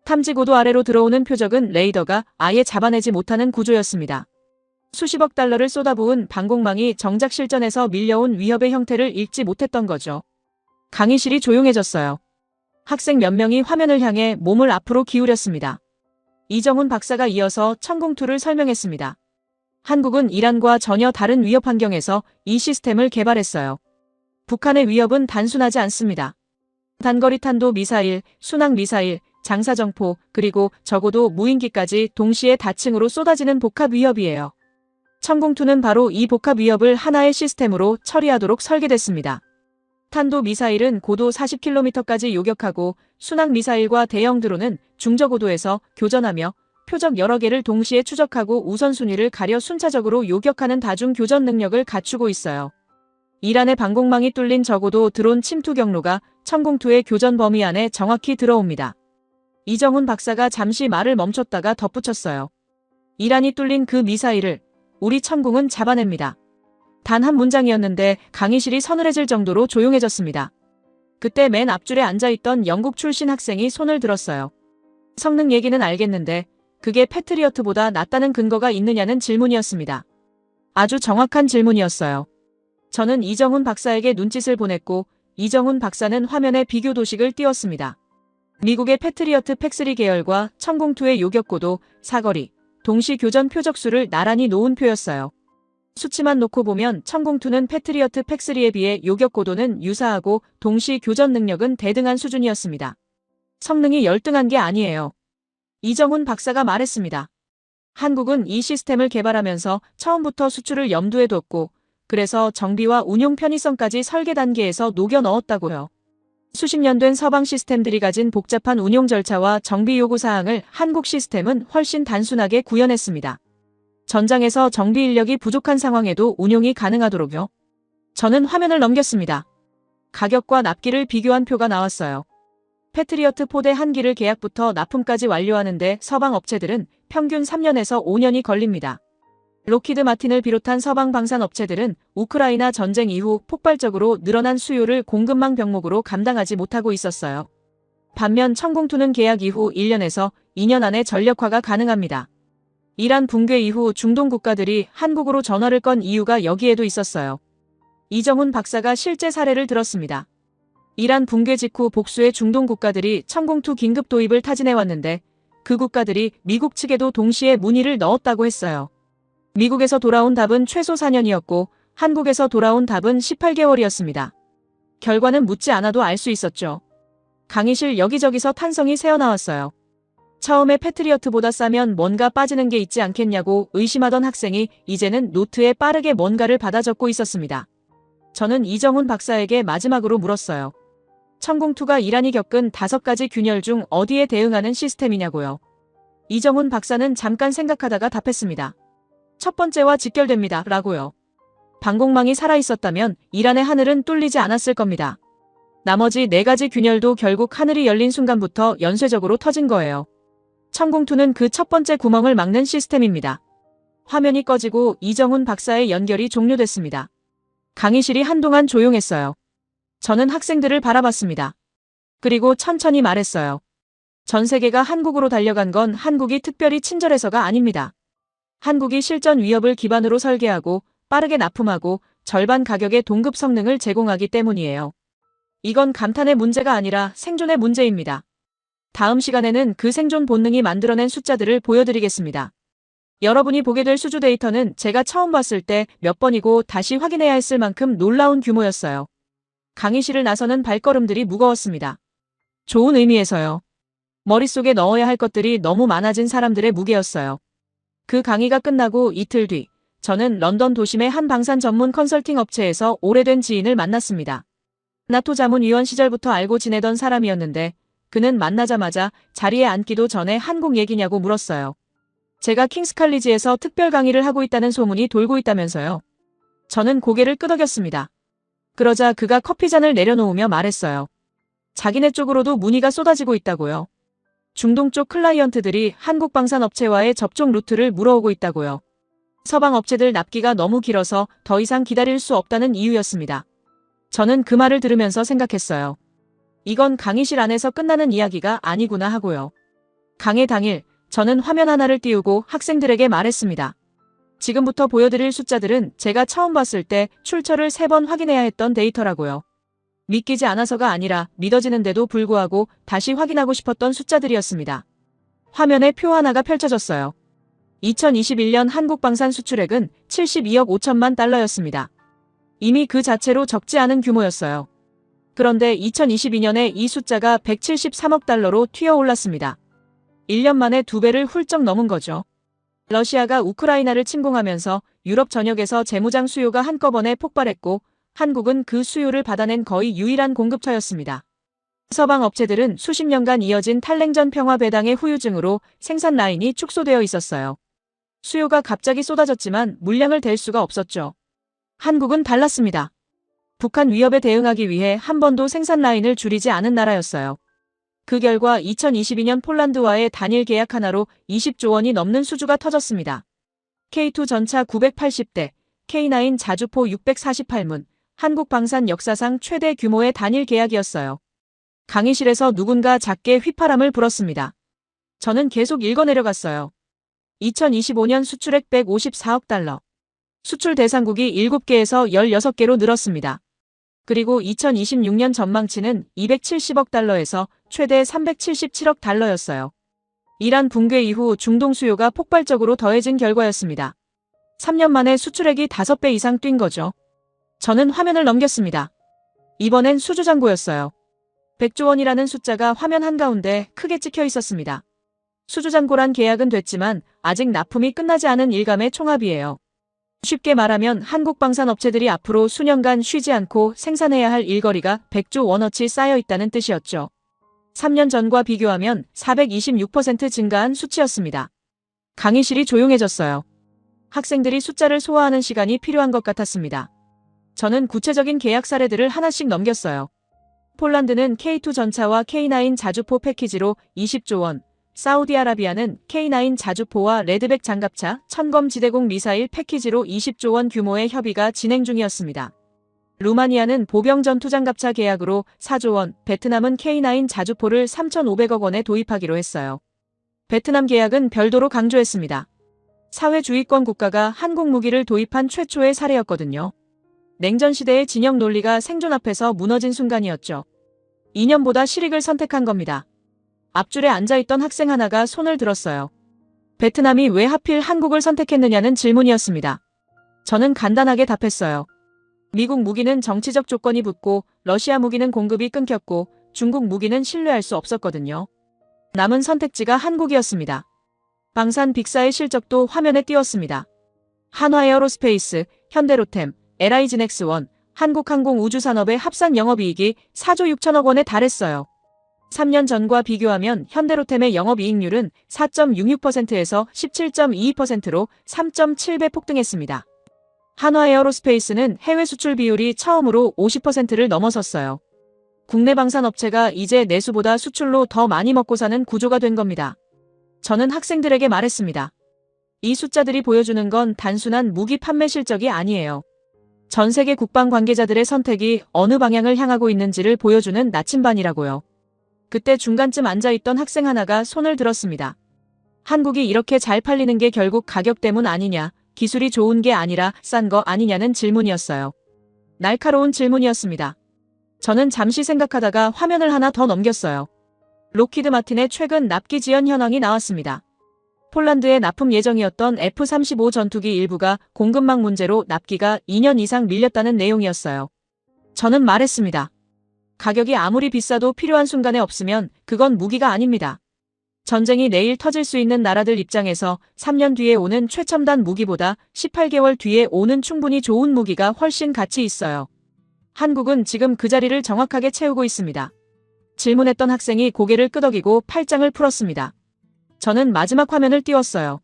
탐지고도 아래로 들어오는 표적은 레이더가 아예 잡아내지 못하는 구조였습니다. 수십억 달러를 쏟아부은 방공망이 정작 실전에서 밀려온 위협의 형태를 읽지 못했던 거죠. 강의실이 조용해졌어요. 학생 몇 명이 화면을 향해 몸을 앞으로 기울였습니다. 이정훈 박사가 이어서 천궁2를 설명했습니다. 한국은 이란과 전혀 다른 위협 환경에서 이 시스템을 개발했어요. 북한의 위협은 단순하지 않습니다. 단거리 탄도 미사일, 순항 미사일, 장사정포, 그리고 적어도 무인기까지 동시에 다층으로 쏟아지는 복합 위협이에요. 천궁2는 바로 이 복합 위협을 하나의 시스템으로 처리하도록 설계됐습니다. 탄도 미사일은 고도 40km까지 요격하고 순항 미사일과 대형 드론은 중저고도에서 교전하며 표적 여러 개를 동시에 추적하고 우선순위를 가려 순차적으로 요격하는 다중 교전 능력을 갖추고 있어요. 이란의 방공망이 뚫린 적어도 드론 침투 경로가 천궁2의 교전 범위 안에 정확히 들어옵니다. 이정훈 박사가 잠시 말을 멈췄다가 덧붙였어요. 이란이 뚫린 그 미사일을 우리 천궁은 잡아냅니다. 단 한 문장이었는데 강의실이 서늘해질 정도로 조용해졌습니다. 그때 맨 앞줄에 앉아있던 영국 출신 학생이 손을 들었어요. 성능 얘기는 알겠는데 그게 패트리어트보다 낫다는 근거가 있느냐는 질문이었습니다. 아주 정확한 질문이었어요. 저는 이정훈 박사에게 눈짓을 보냈고 이정훈 박사는 화면에 비교 도식을 띄웠습니다. 미국의 패트리어트 팩3 계열과 천궁2의 요격고도, 사거리, 동시 교전 표적수를 나란히 놓은 표였어요. 수치만 놓고 보면 천궁2는 패트리어트 팩3에 비해 요격고도는 유사하고 동시 교전 능력은 대등한 수준이었습니다. 성능이 열등한 게 아니에요. 이정훈 박사가 말했습니다. 한국은 이 시스템을 개발하면서 처음부터 수출을 염두에 뒀고 그래서 정비와 운용 편의성까지 설계 단계에서 녹여 넣었다고요. 수십 년 된 서방 시스템들이 가진 복잡한 운용 절차와 정비 요구 사항을 한국 시스템은 훨씬 단순하게 구현했습니다. 전장에서 정비 인력이 부족한 상황에도 운용이 가능하도록요. 저는 화면을 넘겼습니다. 가격과 납기를 비교한 표가 나왔어요. 패트리어트 포대 1기를 계약부터 납품까지 완료하는데 서방 업체들은 평균 3년에서 5년이 걸립니다. 록히드 마틴을 비롯한 서방 방산 업체들은 우크라이나 전쟁 이후 폭발적으로 늘어난 수요를 공급망 병목으로 감당하지 못하고 있었어요. 반면 천공투는 계약 이후 1년에서 2년 안에 전력화가 가능합니다. 이란 붕괴 이후 중동 국가들이 한국으로 전화를 건 이유가 여기에도 있었어요. 이정훈 박사가 실제 사례를 들었습니다. 이란 붕괴 직후 복수의 중동 국가들이 천공투 긴급 도입을 타진해왔는데 그 국가들이 미국 측에도 동시에 문의를 넣었다고 했어요. 미국에서 돌아온 답은 최소 4년이었고 한국에서 돌아온 답은 18개월이었습니다. 결과는 묻지 않아도 알 수 있었죠. 강의실 여기저기서 탄성이 새어나왔어요. 처음에 패트리어트보다 싸면 뭔가 빠지는 게 있지 않겠냐고 의심하던 학생이 이제는 노트에 빠르게 뭔가를 받아 적고 있었습니다. 저는 이정훈 박사에게 마지막으로 물었어요. 천공투가 이란이 겪은 5가지 균열 중 어디에 대응하는 시스템이냐고요. 이정훈 박사는 잠깐 생각하다가 답했습니다. 첫 번째와 직결됩니다. 라고요. 방공망이 살아있었다면 이란의 하늘은 뚫리지 않았을 겁니다. 나머지 4가지 균열도 결국 하늘이 열린 순간부터 연쇄적으로 터진 거예요. 천공투는 그 첫 번째 구멍을 막는 시스템입니다. 화면이 꺼지고 이정훈 박사의 연결이 종료됐습니다. 강의실이 한동안 조용했어요. 저는 학생들을 바라봤습니다. 그리고 천천히 말했어요. 전 세계가 한국으로 달려간 건 한국이 특별히 친절해서가 아닙니다. 한국이 실전 위협을 기반으로 설계하고 빠르게 납품하고 절반 가격의 동급 성능을 제공하기 때문이에요. 이건 감탄의 문제가 아니라 생존의 문제입니다. 다음 시간에는 그 생존 본능이 만들어낸 숫자들을 보여드리겠습니다. 여러분이 보게 될 수주 데이터는 제가 처음 봤을 때 몇 번이고 다시 확인해야 했을 만큼 놀라운 규모였어요. 강의실을 나서는 발걸음들이 무거웠습니다. 좋은 의미에서요. 머릿속에 넣어야 할 것들이 너무 많아진 사람들의 무게였어요. 그 강의가 끝나고 이틀 뒤, 저는 런던 도심의 한 방산 전문 컨설팅 업체에서 오래된 지인을 만났습니다. 나토 자문위원 시절부터 알고 지내던 사람이었는데 그는 만나자마자 자리에 앉기도 전에 한국 얘기냐고 물었어요. 제가 킹스칼리지에서 특별 강의를 하고 있다는 소문이 돌고 있다면서요. 저는 고개를 끄덕였습니다. 그러자 그가 커피잔을 내려놓으며 말했어요. 자기네 쪽으로도 문의가 쏟아지고 있다고요. 중동 쪽 클라이언트들이 한국 방산 업체와의 접촉 루트를 물어오고 있다고요. 서방 업체들 납기가 너무 길어서 더 이상 기다릴 수 없다는 이유였습니다. 저는 그 말을 들으면서 생각했어요. 이건 강의실 안에서 끝나는 이야기가 아니구나 하고요. 강의 당일, 저는 화면 하나를 띄우고 학생들에게 말했습니다. 지금부터 보여드릴 숫자들은 제가 처음 봤을 때 출처를 3번 확인해야 했던 데이터라고요. 믿기지 않아서가 아니라 믿어지는데도 불구하고 다시 확인하고 싶었던 숫자들이었습니다. 화면에 표 하나가 펼쳐졌어요. 2021년 한국 방산 수출액은 72억 5천만 달러였습니다. 이미 그 자체로 적지 않은 규모였어요. 그런데 2022년에 이 숫자가 173억 달러로 튀어올랐습니다. 1년 만에 2배를 훌쩍 넘은 거죠. 러시아가 우크라이나를 침공하면서 유럽 전역에서 재무장 수요가 한꺼번에 폭발했고 한국은 그 수요를 받아낸 거의 유일한 공급처였습니다. 서방 업체들은 수십 년간 이어진 탈냉전 평화 배당의 후유증으로 생산 라인이 축소되어 있었어요. 수요가 갑자기 쏟아졌지만 물량을 댈 수가 없었죠. 한국은 달랐습니다. 북한 위협에 대응하기 위해 한 번도 생산 라인을 줄이지 않은 나라였어요. 그 결과 2022년 폴란드와의 단일 계약 하나로 20조 원이 넘는 수주가 터졌습니다. K2 전차 980대, K9 자주포 648문, 한국 방산 역사상 최대 규모의 단일 계약이었어요. 강의실에서 누군가 작게 휘파람을 불었습니다. 저는 계속 읽어내려갔어요. 2025년 수출액 154억 달러. 수출 대상국이 7개에서 16개로 늘었습니다. 그리고 2026년 전망치는 270억 달러에서 최대 377억 달러였어요. 이란 붕괴 이후 중동 수요가 폭발적으로 더해진 결과였습니다. 3년 만에 수출액이 5배 이상 뛴 거죠. 저는 화면을 넘겼습니다. 이번엔 수주잔고였어요. 100조 원이라는 숫자가 화면 한가운데 크게 찍혀 있었습니다. 수주잔고란 계약은 됐지만 아직 납품이 끝나지 않은 일감의 총합이에요. 쉽게 말하면 한국 방산 업체들이 앞으로 수년간 쉬지 않고 생산해야 할 일거리가 100조 원어치 쌓여 있다는 뜻이었죠. 3년 전과 비교하면 426% 증가한 수치였습니다. 강의실이 조용해졌어요. 학생들이 숫자를 소화하는 시간이 필요한 것 같았습니다. 저는 구체적인 계약 사례들을 하나씩 넘겼어요. 폴란드는 K2 전차와 K9 자주포 패키지로 20조 원, 사우디아라비아는 K9 자주포와 레드백 장갑차, 천검 지대공 미사일 패키지로 20조 원 규모의 협의가 진행 중이었습니다. 루마니아는 보병 전투장갑차 계약으로 4조 원, 베트남은 K9 자주포를 3,500억 원에 도입하기로 했어요. 베트남 계약은 별도로 강조했습니다. 사회주의권 국가가 한국 무기를 도입한 최초의 사례였거든요. 냉전 시대의 진영 논리가 생존 앞에서 무너진 순간이었죠. 이념보다 실익을 선택한 겁니다. 앞줄에 앉아있던 학생 하나가 손을 들었어요. 베트남이 왜 하필 한국을 선택했느냐는 질문이었습니다. 저는 간단하게 답했어요. 미국 무기는 정치적 조건이 붙고 러시아 무기는 공급이 끊겼고 중국 무기는 신뢰할 수 없었거든요. 남은 선택지가 한국이었습니다. 방산 빅사의 실적도 화면에 띄웠습니다. 한화에어로스페이스, 현대로템, LI지넥스원, 한국항공우주산업의 합산 영업이익이 4조 6천억 원에 달했어요. 3년 전과 비교하면 현대로템의 영업이익률은 4.66%에서 17.22%로 3.7배 폭등했습니다. 한화에어로스페이스는 해외 수출 비율이 처음으로 50%를 넘어섰어요. 국내 방산업체가 이제 내수보다 수출로 더 많이 먹고 사는 구조가 된 겁니다. 저는 학생들에게 말했습니다. 이 숫자들이 보여주는 건 단순한 무기 판매 실적이 아니에요. 전 세계 국방 관계자들의 선택이 어느 방향을 향하고 있는지를 보여주는 나침반이라고요. 그때 중간쯤 앉아있던 학생 하나가 손을 들었습니다. 한국이 이렇게 잘 팔리는 게 결국 가격 때문 아니냐, 기술이 좋은 게 아니라 싼 거 아니냐는 질문이었어요. 날카로운 질문이었습니다. 저는 잠시 생각하다가 화면을 하나 더 넘겼어요. 록히드 마틴의 최근 납기 지연 현황이 나왔습니다. 폴란드에 납품 예정이었던 F-35 전투기 일부가 공급망 문제로 납기가 2년 이상 밀렸다는 내용이었어요. 저는 말했습니다. 가격이 아무리 비싸도 필요한 순간에 없으면 그건 무기가 아닙니다. 전쟁이 내일 터질 수 있는 나라들 입장에서 3년 뒤에 오는 최첨단 무기보다 18개월 뒤에 오는 충분히 좋은 무기가 훨씬 가치 있어요. 한국은 지금 그 자리를 정확하게 채우고 있습니다. 질문했던 학생이 고개를 끄덕이고 팔짱을 풀었습니다. 저는 마지막 화면을 띄웠어요.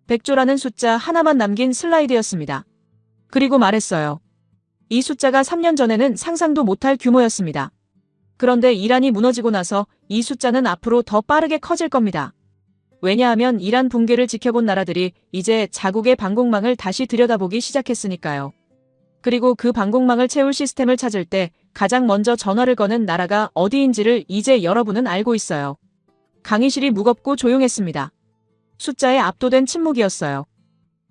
100조라는 숫자 하나만 남긴 슬라이드였습니다. 그리고 말했어요. 이 숫자가 3년 전에는 상상도 못할 규모였습니다. 그런데 이란이 무너지고 나서 이 숫자는 앞으로 더 빠르게 커질 겁니다. 왜냐하면 이란 붕괴를 지켜본 나라들이 이제 자국의 방공망을 다시 들여다보기 시작했으니까요. 그리고 그 방공망을 채울 시스템을 찾을 때 가장 먼저 전화를 거는 나라가 어디인지를 이제 여러분은 알고 있어요. 강의실이 무겁고 조용했습니다. 숫자에 압도된 침묵이었어요.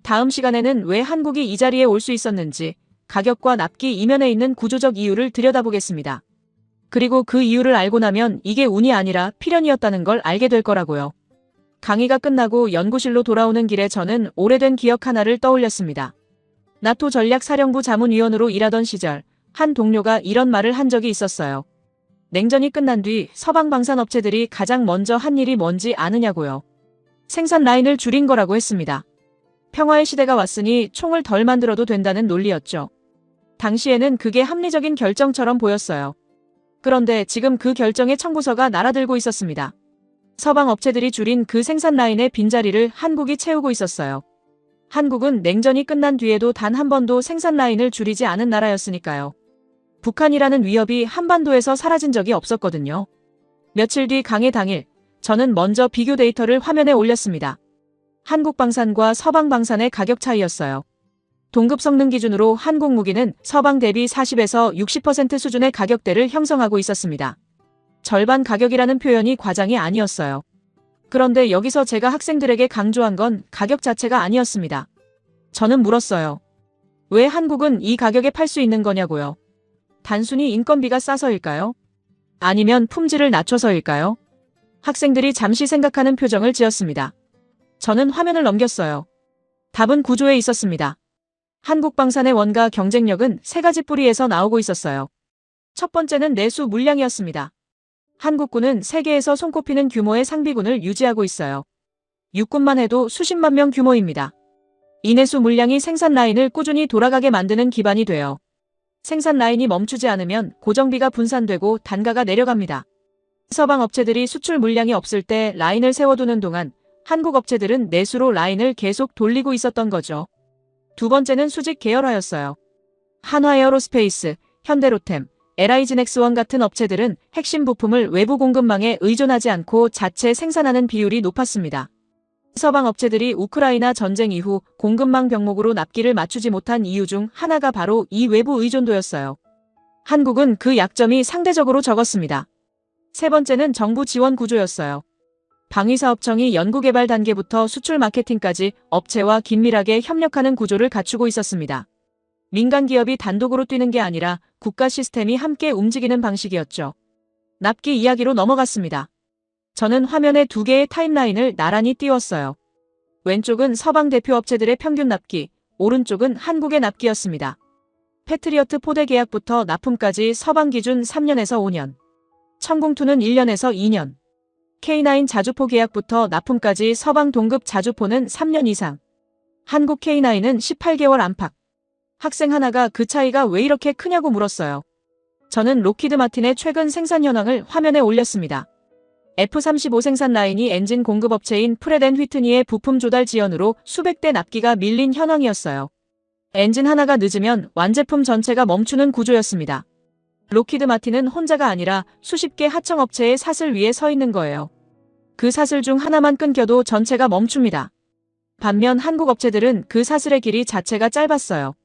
다음 시간에는 왜 한국이 이 자리에 올 수 있었는지, 가격과 납기 이면에 있는 구조적 이유를 들여다보겠습니다. 그리고 그 이유를 알고 나면 이게 운이 아니라 필연이었다는 걸 알게 될 거라고요. 강의가 끝나고 연구실로 돌아오는 길에 저는 오래된 기억 하나를 떠올렸습니다. 나토 전략사령부 자문위원으로 일하던 시절 한 동료가 이런 말을 한 적이 있었어요. 냉전이 끝난 뒤 서방 방산업체들이 가장 먼저 한 일이 뭔지 아느냐고요. 생산 라인을 줄인 거라고 했습니다. 평화의 시대가 왔으니 총을 덜 만들어도 된다는 논리였죠. 당시에는 그게 합리적인 결정처럼 보였어요. 그런데 지금 그 결정의 청부서가 날아들고 있었습니다. 서방 업체들이 줄인 그 생산 라인의 빈자리를 한국이 채우고 있었어요. 한국은 냉전이 끝난 뒤에도 단 한 번도 생산 라인을 줄이지 않은 나라였으니까요. 북한이라는 위협이 한반도에서 사라진 적이 없었거든요. 며칠 뒤 강의 당일, 저는 먼저 비교 데이터를 화면에 올렸습니다. 한국 방산과 서방 방산의 가격 차이였어요. 동급 성능 기준으로 한국 무기는 서방 대비 40에서 60% 수준의 가격대를 형성하고 있었습니다. 절반 가격이라는 표현이 과장이 아니었어요. 그런데 여기서 제가 학생들에게 강조한 건 가격 자체가 아니었습니다. 저는 물었어요. 왜 한국은 이 가격에 팔 수 있는 거냐고요. 단순히 인건비가 싸서일까요? 아니면 품질을 낮춰서일까요? 학생들이 잠시 생각하는 표정을 지었습니다. 저는 화면을 넘겼어요. 답은 구조에 있었습니다. 한국 방산의 원가 경쟁력은 세 가지 뿌리에서 나오고 있었어요. 첫 번째는 내수 물량이었습니다. 한국군은 세계에서 손꼽히는 규모의 상비군을 유지하고 있어요. 육군만 해도 수십만 명 규모입니다. 이 내수 물량이 생산 라인을 꾸준히 돌아가게 만드는 기반이 돼요. 생산 라인이 멈추지 않으면 고정비가 분산되고 단가가 내려갑니다. 서방 업체들이 수출 물량이 없을 때 라인을 세워두는 동안 한국 업체들은 내수로 라인을 계속 돌리고 있었던 거죠. 두 번째는 수직 계열화였어요. 한화에어로스페이스, 현대로템, LI진엑스원 같은 업체들은 핵심 부품을 외부 공급망에 의존하지 않고 자체 생산하는 비율이 높았습니다. 서방 업체들이 우크라이나 전쟁 이후 공급망 병목으로 납기를 맞추지 못한 이유 중 하나가 바로 이 외부 의존도였어요. 한국은 그 약점이 상대적으로 적었습니다. 세 번째는 정부 지원 구조였어요. 방위사업청이 연구개발 단계부터 수출 마케팅까지 업체와 긴밀하게 협력하는 구조를 갖추고 있었습니다. 민간 기업이 단독으로 뛰는 게 아니라 국가 시스템이 함께 움직이는 방식이었죠. 납기 이야기로 넘어갔습니다. 저는 화면에 두 개의 타임라인을 나란히 띄웠어요. 왼쪽은 서방 대표 업체들의 평균 납기, 오른쪽은 한국의 납기였습니다. 패트리어트 포대 계약부터 납품까지 서방 기준 3년에서 5년, 천공투는 1년에서 2년, K9 자주포 계약부터 납품까지 서방 동급 자주포는 3년 이상, 한국 K9은 18개월 안팎. 학생 하나가 그 차이가 왜 이렇게 크냐고 물었어요. 저는 록히드 마틴의 최근 생산 현황을 화면에 올렸습니다. F-35 생산 라인이 엔진 공급업체인 프렛 앤 휘트니의 부품 조달 지연으로 수백 대 납기가 밀린 현황이었어요. 엔진 하나가 늦으면 완제품 전체가 멈추는 구조였습니다. 록히드 마틴은 혼자가 아니라 수십 개 하청업체의 사슬 위에 서 있는 거예요. 그 사슬 중 하나만 끊겨도 전체가 멈춥니다. 반면 한국 업체들은 그 사슬의 길이 자체가 짧았어요.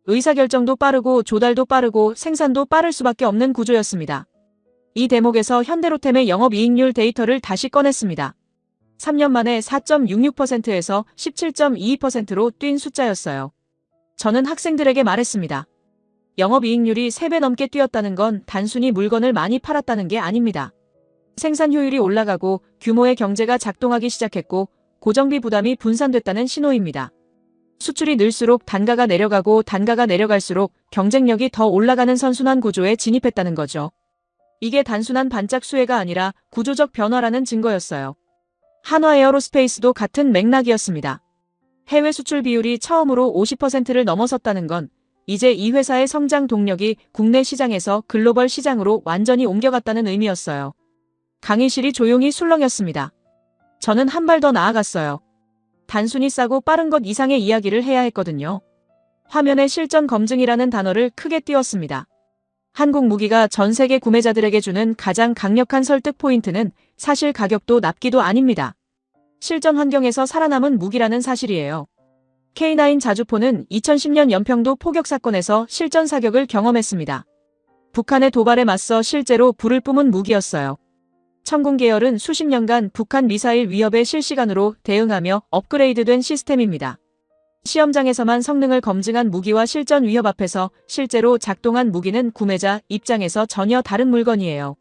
의사결정도 빠르고 조달도 빠르고 생산도 빠를 수밖에 없는 구조였습니다. 이 대목에서 현대로템의 영업이익률 데이터를 다시 꺼냈습니다. 3년 만에 4.66%에서 17.22%로 뛴 숫자였어요. 저는 학생들에게 말했습니다. 영업이익률이 3배 넘게 뛰었다는 건 단순히 물건을 많이 팔았다는 게 아닙니다. 생산 효율이 올라가고 규모의 경제가 작동하기 시작했고 고정비 부담이 분산됐다는 신호입니다. 수출이 늘수록 단가가 내려가고 단가가 내려갈수록 경쟁력이 더 올라가는 선순환 구조에 진입했다는 거죠. 이게 단순한 반짝 수혜가 아니라 구조적 변화라는 증거였어요. 한화 에어로스페이스도 같은 맥락이었습니다. 해외 수출 비율이 처음으로 50%를 넘어섰다는 건 이제 이 회사의 성장 동력이 국내 시장에서 글로벌 시장으로 완전히 옮겨갔다는 의미였어요. 강의실이 조용히 술렁였습니다. 저는 한 발 더 나아갔어요. 단순히 싸고 빠른 것 이상의 이야기를 해야 했거든요. 화면에 실전 검증이라는 단어를 크게 띄웠습니다. 한국 무기가 전 세계 구매자들에게 주는 가장 강력한 설득 포인트는 사실 가격도 납기도 아닙니다. 실전 환경에서 살아남은 무기라는 사실이에요. K9 자주포는 2010년 연평도 포격 사건에서 실전 사격을 경험했습니다. 북한의 도발에 맞서 실제로 불을 뿜은 무기였어요. 천공 계열은 수십 년간 북한 미사일 위협에 실시간으로 대응하며 업그레이드된 시스템입니다. 시험장에서만 성능을 검증한 무기와 실전 위협 앞에서 실제로 작동한 무기는 구매자 입장에서 전혀 다른 물건이에요.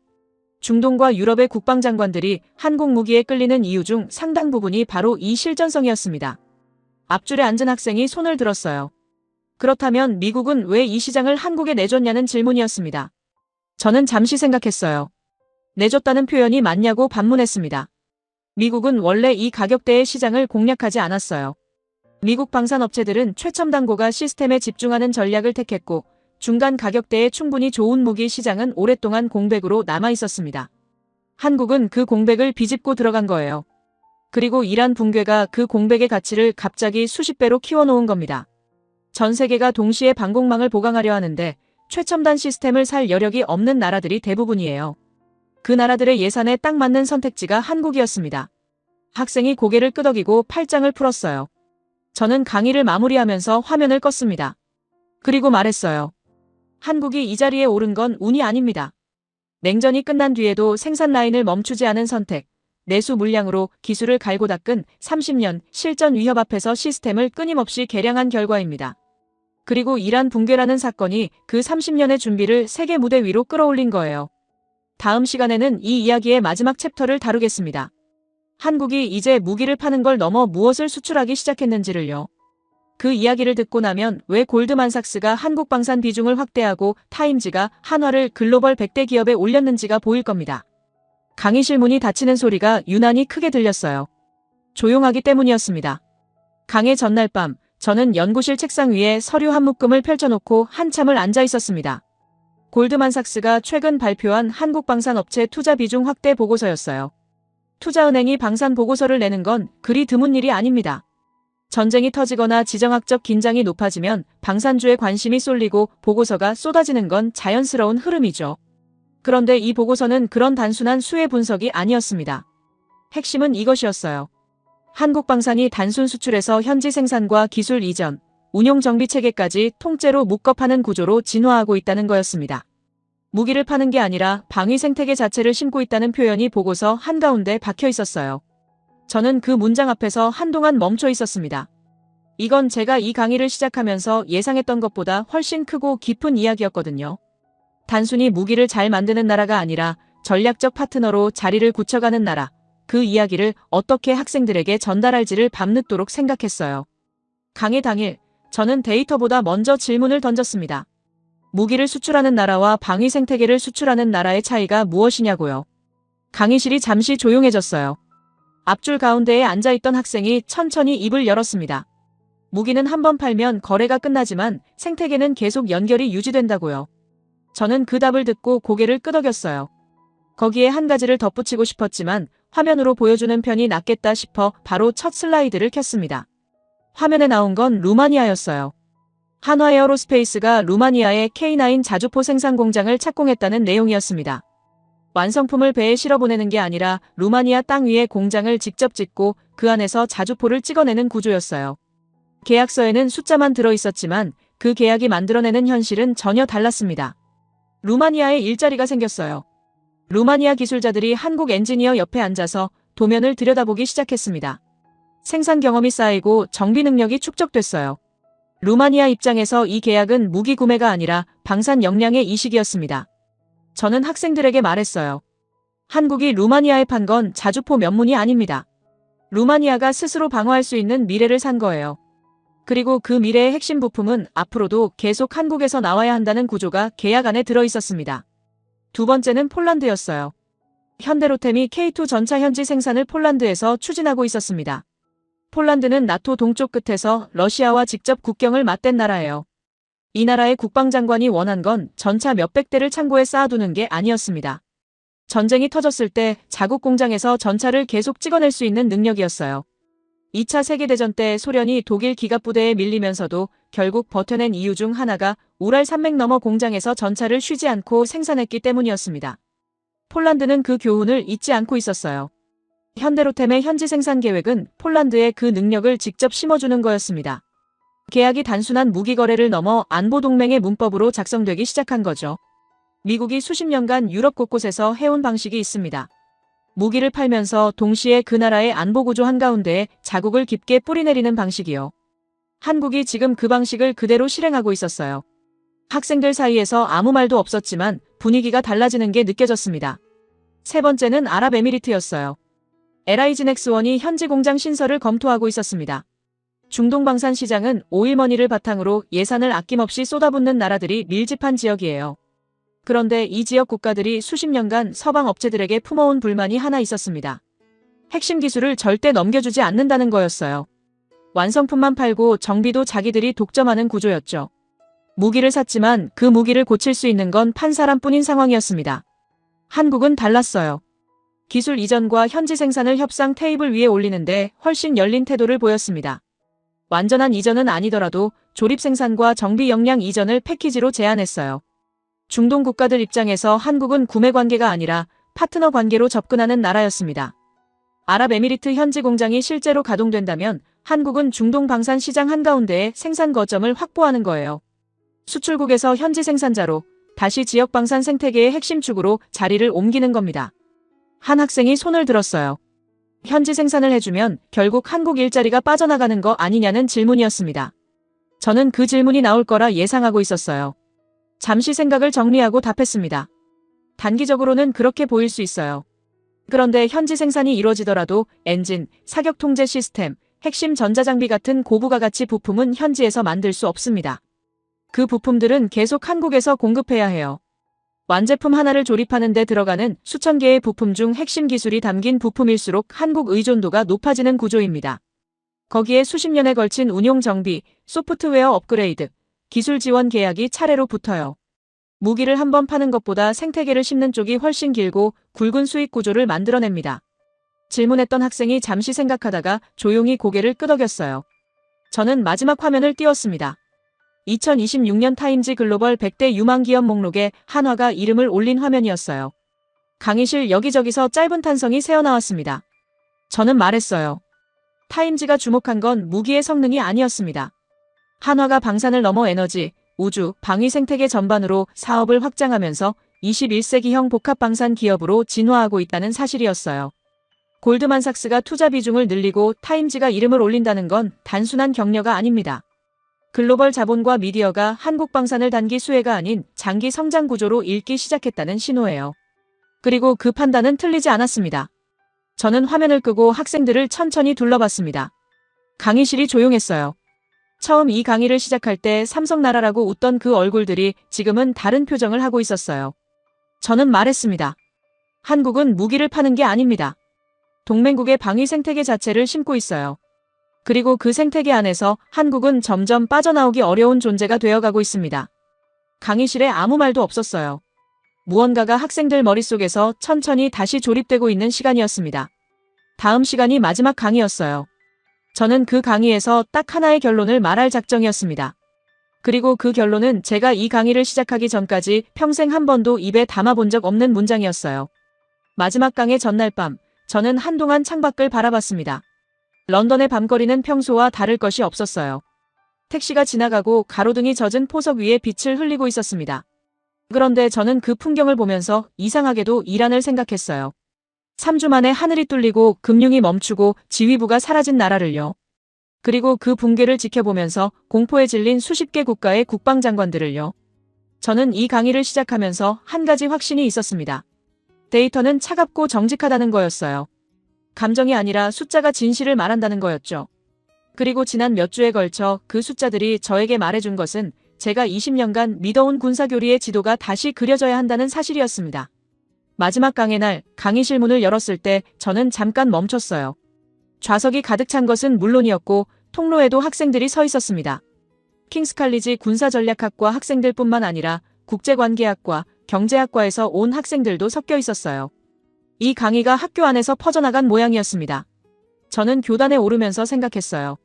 중동과 유럽의 국방장관들이 한국 무기에 끌리는 이유 중 상당 부분이 바로 이 실전성이었습니다. 앞줄에 앉은 학생이 손을 들었어요. 그렇다면 미국은 왜 이 시장을 한국에 내줬냐는 질문이었습니다. 저는 잠시 생각했어요. 내줬다는 표현이 맞냐고 반문했습니다. 미국은 원래 이 가격대의 시장을 공략하지 않았어요. 미국 방산업체들은 최첨단 고가 시스템에 집중하는 전략을 택했고 중간 가격대에 충분히 좋은 무기 시장은 오랫동안 공백으로 남아 있었습니다. 한국은 그 공백을 비집고 들어간 거예요. 그리고 이란 붕괴가 그 공백의 가치를 갑자기 수십 배로 키워놓은 겁니다. 전 세계가 동시에 방공망을 보강하려 하는데 최첨단 시스템을 살 여력이 없는 나라들이 대부분이에요. 그 나라들의 예산에 딱 맞는 선택지가 한국이었습니다. 학생이 고개를 끄덕이고 팔짱을 풀었어요. 저는 강의를 마무리하면서 화면을 껐습니다. 그리고 말했어요. 한국이 이 자리에 오른 건 운이 아닙니다. 냉전이 끝난 뒤에도 생산 라인을 멈추지 않은 선택, 내수 물량으로 기술을 갈고 닦은 30년 실전 위협 앞에서 시스템을 끊임없이 개량한 결과입니다. 그리고 이란 붕괴라는 사건이 그 30년의 준비를 세계 무대 위로 끌어올린 거예요. 다음 시간에는 이 이야기의 마지막 챕터를 다루겠습니다. 한국이 이제 무기를 파는 걸 넘어 무엇을 수출하기 시작했는지를요. 그 이야기를 듣고 나면 왜 골드만삭스가 한국 방산 비중을 확대하고 타임지가 한화를 글로벌 100대 기업에 올렸는지가 보일 겁니다. 강의실 문이 닫히는 소리가 유난히 크게 들렸어요. 조용하기 때문이었습니다. 강의 전날 밤, 저는 연구실 책상 위에 서류 한 묶음을 펼쳐놓고 한참을 앉아 있었습니다. 골드만삭스가 최근 발표한 한국 방산업체 투자 비중 확대 보고서였어요. 투자은행이 방산 보고서를 내는 건 그리 드문 일이 아닙니다. 전쟁이 터지거나 지정학적 긴장이 높아지면 방산주에 관심이 쏠리고 보고서가 쏟아지는 건 자연스러운 흐름이죠. 그런데 이 보고서는 그런 단순한 수혜 분석이 아니었습니다. 핵심은 이것이었어요. 한국방산이 단순 수출에서 현지 생산과 기술 이전, 운용 정비 체계까지 통째로 묶어파는 구조로 진화하고 있다는 거였습니다. 무기를 파는 게 아니라 방위 생태계 자체를 심고 있다는 표현이 보고서 한가운데 박혀 있었어요. 저는 그 문장 앞에서 한동안 멈춰 있었습니다. 이건 제가 이 강의를 시작하면서 예상했던 것보다 훨씬 크고 깊은 이야기였거든요. 단순히 무기를 잘 만드는 나라가 아니라 전략적 파트너로 자리를 굳혀가는 나라, 그 이야기를 어떻게 학생들에게 전달할지를 밤늦도록 생각했어요. 강의 당일, 저는 데이터보다 먼저 질문을 던졌습니다. 무기를 수출하는 나라와 방위 생태계를 수출하는 나라의 차이가 무엇이냐고요. 강의실이 잠시 조용해졌어요. 앞줄 가운데에 앉아있던 학생이 천천히 입을 열었습니다. 무기는 한번 팔면 거래가 끝나지만 생태계는 계속 연결이 유지된다고요. 저는 그 답을 듣고 고개를 끄덕였어요. 거기에 한 가지를 덧붙이고 싶었지만 화면으로 보여주는 편이 낫겠다 싶어 바로 첫 슬라이드를 켰습니다. 화면에 나온 건 루마니아였어요. 한화에어로스페이스가 루마니아의 K9 자주포 생산 공장을 착공했다는 내용이었습니다. 완성품을 배에 실어 보내는 게 아니라 루마니아 땅 위에 공장을 직접 짓고 그 안에서 자주포를 찍어내는 구조였어요. 계약서에는 숫자만 들어있었지만 그 계약이 만들어내는 현실은 전혀 달랐습니다. 루마니아에 일자리가 생겼어요. 루마니아 기술자들이 한국 엔지니어 옆에 앉아서 도면을 들여다보기 시작했습니다. 생산 경험이 쌓이고 정비 능력이 축적됐어요. 루마니아 입장에서 이 계약은 무기 구매가 아니라 방산 역량의 이식이었습니다. 저는 학생들에게 말했어요. 한국이 루마니아에 판 건 자주포 면문이 아닙니다. 루마니아가 스스로 방어할 수 있는 미래를 산 거예요. 그리고 그 미래의 핵심 부품은 앞으로도 계속 한국에서 나와야 한다는 구조가 계약 안에 들어있었습니다. 두 번째는 폴란드였어요. 현대로템이 K2 전차 현지 생산을 폴란드에서 추진하고 있었습니다. 폴란드는 나토 동쪽 끝에서 러시아와 직접 국경을 맞댄 나라예요. 이 나라의 국방장관이 원한 건 전차 몇백 대를 창고에 쌓아두는 게 아니었습니다. 전쟁이 터졌을 때 자국 공장에서 전차를 계속 찍어낼 수 있는 능력이었어요. 2차 세계대전 때 소련이 독일 기갑부대에 밀리면서도 결국 버텨낸 이유 중 하나가 우랄 산맥 너머 공장에서 전차를 쉬지 않고 생산했기 때문이었습니다. 폴란드는 그 교훈을 잊지 않고 있었어요. 현대로템의 현지 생산 계획은 폴란드에 그 능력을 직접 심어주는 거였습니다. 계약이 단순한 무기 거래를 넘어 안보동맹의 문법으로 작성되기 시작한 거죠. 미국이 수십 년간 유럽 곳곳에서 해온 방식이 있습니다. 무기를 팔면서 동시에 그 나라의 안보구조 한가운데에 자국을 깊게 뿌리내리는 방식이요. 한국이 지금 그 방식을 그대로 실행하고 있었어요. 학생들 사이에서 아무 말도 없었지만 분위기가 달라지는 게 느껴졌습니다. 세 번째는 아랍에미리트였어요. LIG넥스원이 현지 공장 신설을 검토하고 있었습니다. 중동 방산 시장은 오일머니를 바탕으로 예산을 아낌없이 쏟아붓는 나라들이 밀집한 지역이에요. 그런데 이 지역 국가들이 수십 년간 서방 업체들에게 품어온 불만이 하나 있었습니다. 핵심 기술을 절대 넘겨주지 않는다는 거였어요. 완성품만 팔고 정비도 자기들이 독점하는 구조였죠. 무기를 샀지만 그 무기를 고칠 수 있는 건 판 사람뿐인 상황이었습니다. 한국은 달랐어요. 기술 이전과 현지 생산을 협상 테이블 위에 올리는데 훨씬 열린 태도를 보였습니다. 완전한 이전은 아니더라도 조립 생산과 정비 역량 이전을 패키지로 제안했어요. 중동 국가들 입장에서 한국은 구매 관계가 아니라 파트너 관계로 접근하는 나라였습니다. 아랍에미리트 현지 공장이 실제로 가동된다면 한국은 중동 방산 시장 한가운데에 생산 거점을 확보하는 거예요. 수출국에서 현지 생산자로 다시 지역 방산 생태계의 핵심 축으로 자리를 옮기는 겁니다. 한 학생이 손을 들었어요. 현지 생산을 해주면 결국 한국 일자리가 빠져나가는 거 아니냐는 질문이었습니다. 저는 그 질문이 나올 거라 예상하고 있었어요. 잠시 생각을 정리하고 답했습니다. 단기적으로는 그렇게 보일 수 있어요. 그런데 현지 생산이 이루어지더라도 엔진, 사격 통제 시스템, 핵심 전자장비 같은 고부가 가치 부품은 현지에서 만들 수 없습니다. 그 부품들은 계속 한국에서 공급해야 해요. 완제품 하나를 조립하는 데 들어가는 수천 개의 부품 중 핵심 기술이 담긴 부품일수록 한국 의존도가 높아지는 구조입니다. 거기에 수십 년에 걸친 운용 정비, 소프트웨어 업그레이드, 기술 지원 계약이 차례로 붙어요. 무기를 한번 파는 것보다 생태계를 심는 쪽이 훨씬 길고 굵은 수익 구조를 만들어냅니다. 질문했던 학생이 잠시 생각하다가 조용히 고개를 끄덕였어요. 저는 마지막 화면을 띄웠습니다. 2026년 타임지 글로벌 100대 유망 기업 목록에 한화가 이름을 올린 화면이었어요. 강의실 여기저기서 짧은 탄성이 새어나왔습니다. 저는 말했어요. 타임지가 주목한 건 무기의 성능이 아니었습니다. 한화가 방산을 넘어 에너지, 우주, 방위 생태계 전반으로 사업을 확장하면서 21세기형 복합방산 기업으로 진화하고 있다는 사실이었어요. 골드만삭스가 투자 비중을 늘리고 타임지가 이름을 올린다는 건 단순한 격려가 아닙니다. 글로벌 자본과 미디어가 한국 방산을 단기 수혜가 아닌 장기 성장 구조로 읽기 시작했다는 신호예요. 그리고 그 판단은 틀리지 않았습니다. 저는 화면을 끄고 학생들을 천천히 둘러봤습니다. 강의실이 조용했어요. 처음 이 강의를 시작할 때 삼성나라라고 웃던 그 얼굴들이 지금은 다른 표정을 하고 있었어요. 저는 말했습니다. 한국은 무기를 파는 게 아닙니다. 동맹국의 방위 생태계 자체를 심고 있어요. 그리고 그 생태계 안에서 한국은 점점 빠져나오기 어려운 존재가 되어가고 있습니다. 강의실에 아무 말도 없었어요. 무언가가 학생들 머릿속에서 천천히 다시 조립되고 있는 시간이었습니다. 다음 시간이 마지막 강의였어요. 저는 그 강의에서 딱 하나의 결론을 말할 작정이었습니다. 그리고 그 결론은 제가 이 강의를 시작하기 전까지 평생 한 번도 입에 담아본 적 없는 문장이었어요. 마지막 강의 전날 밤, 저는 한동안 창밖을 바라봤습니다. 런던의 밤거리는 평소와 다를 것이 없었어요. 택시가 지나가고 가로등이 젖은 포석 위에 빛을 흘리고 있었습니다. 그런데 저는 그 풍경을 보면서 이상하게도 이란을 생각했어요. 3주 만에 하늘이 뚫리고 금융이 멈추고 지휘부가 사라진 나라를요. 그리고 그 붕괴를 지켜보면서 공포에 질린 수십 개 국가의 국방장관들을요. 저는 이 강의를 시작하면서 한 가지 확신이 있었습니다. 데이터는 차갑고 정직하다는 거였어요. 감정이 아니라 숫자가 진실을 말한다는 거였죠. 그리고 지난 몇 주에 걸쳐 그 숫자들이 저에게 말해준 것은 제가 20년간 믿어온 군사교리의 지도가 다시 그려져야 한다는 사실이었습니다. 마지막 강의 날 강의실 문을 열었을 때 저는 잠깐 멈췄어요. 좌석이 가득 찬 것은 물론이었고 통로에도 학생들이 서 있었습니다. 킹스칼리지 군사전략학과 학생들뿐만 아니라 국제관계학과, 경제학과에서 온 학생들도 섞여 있었어요. 이 강의가 학교 안에서 퍼져나간 모양이었습니다. 저는 교단에 오르면서 생각했어요.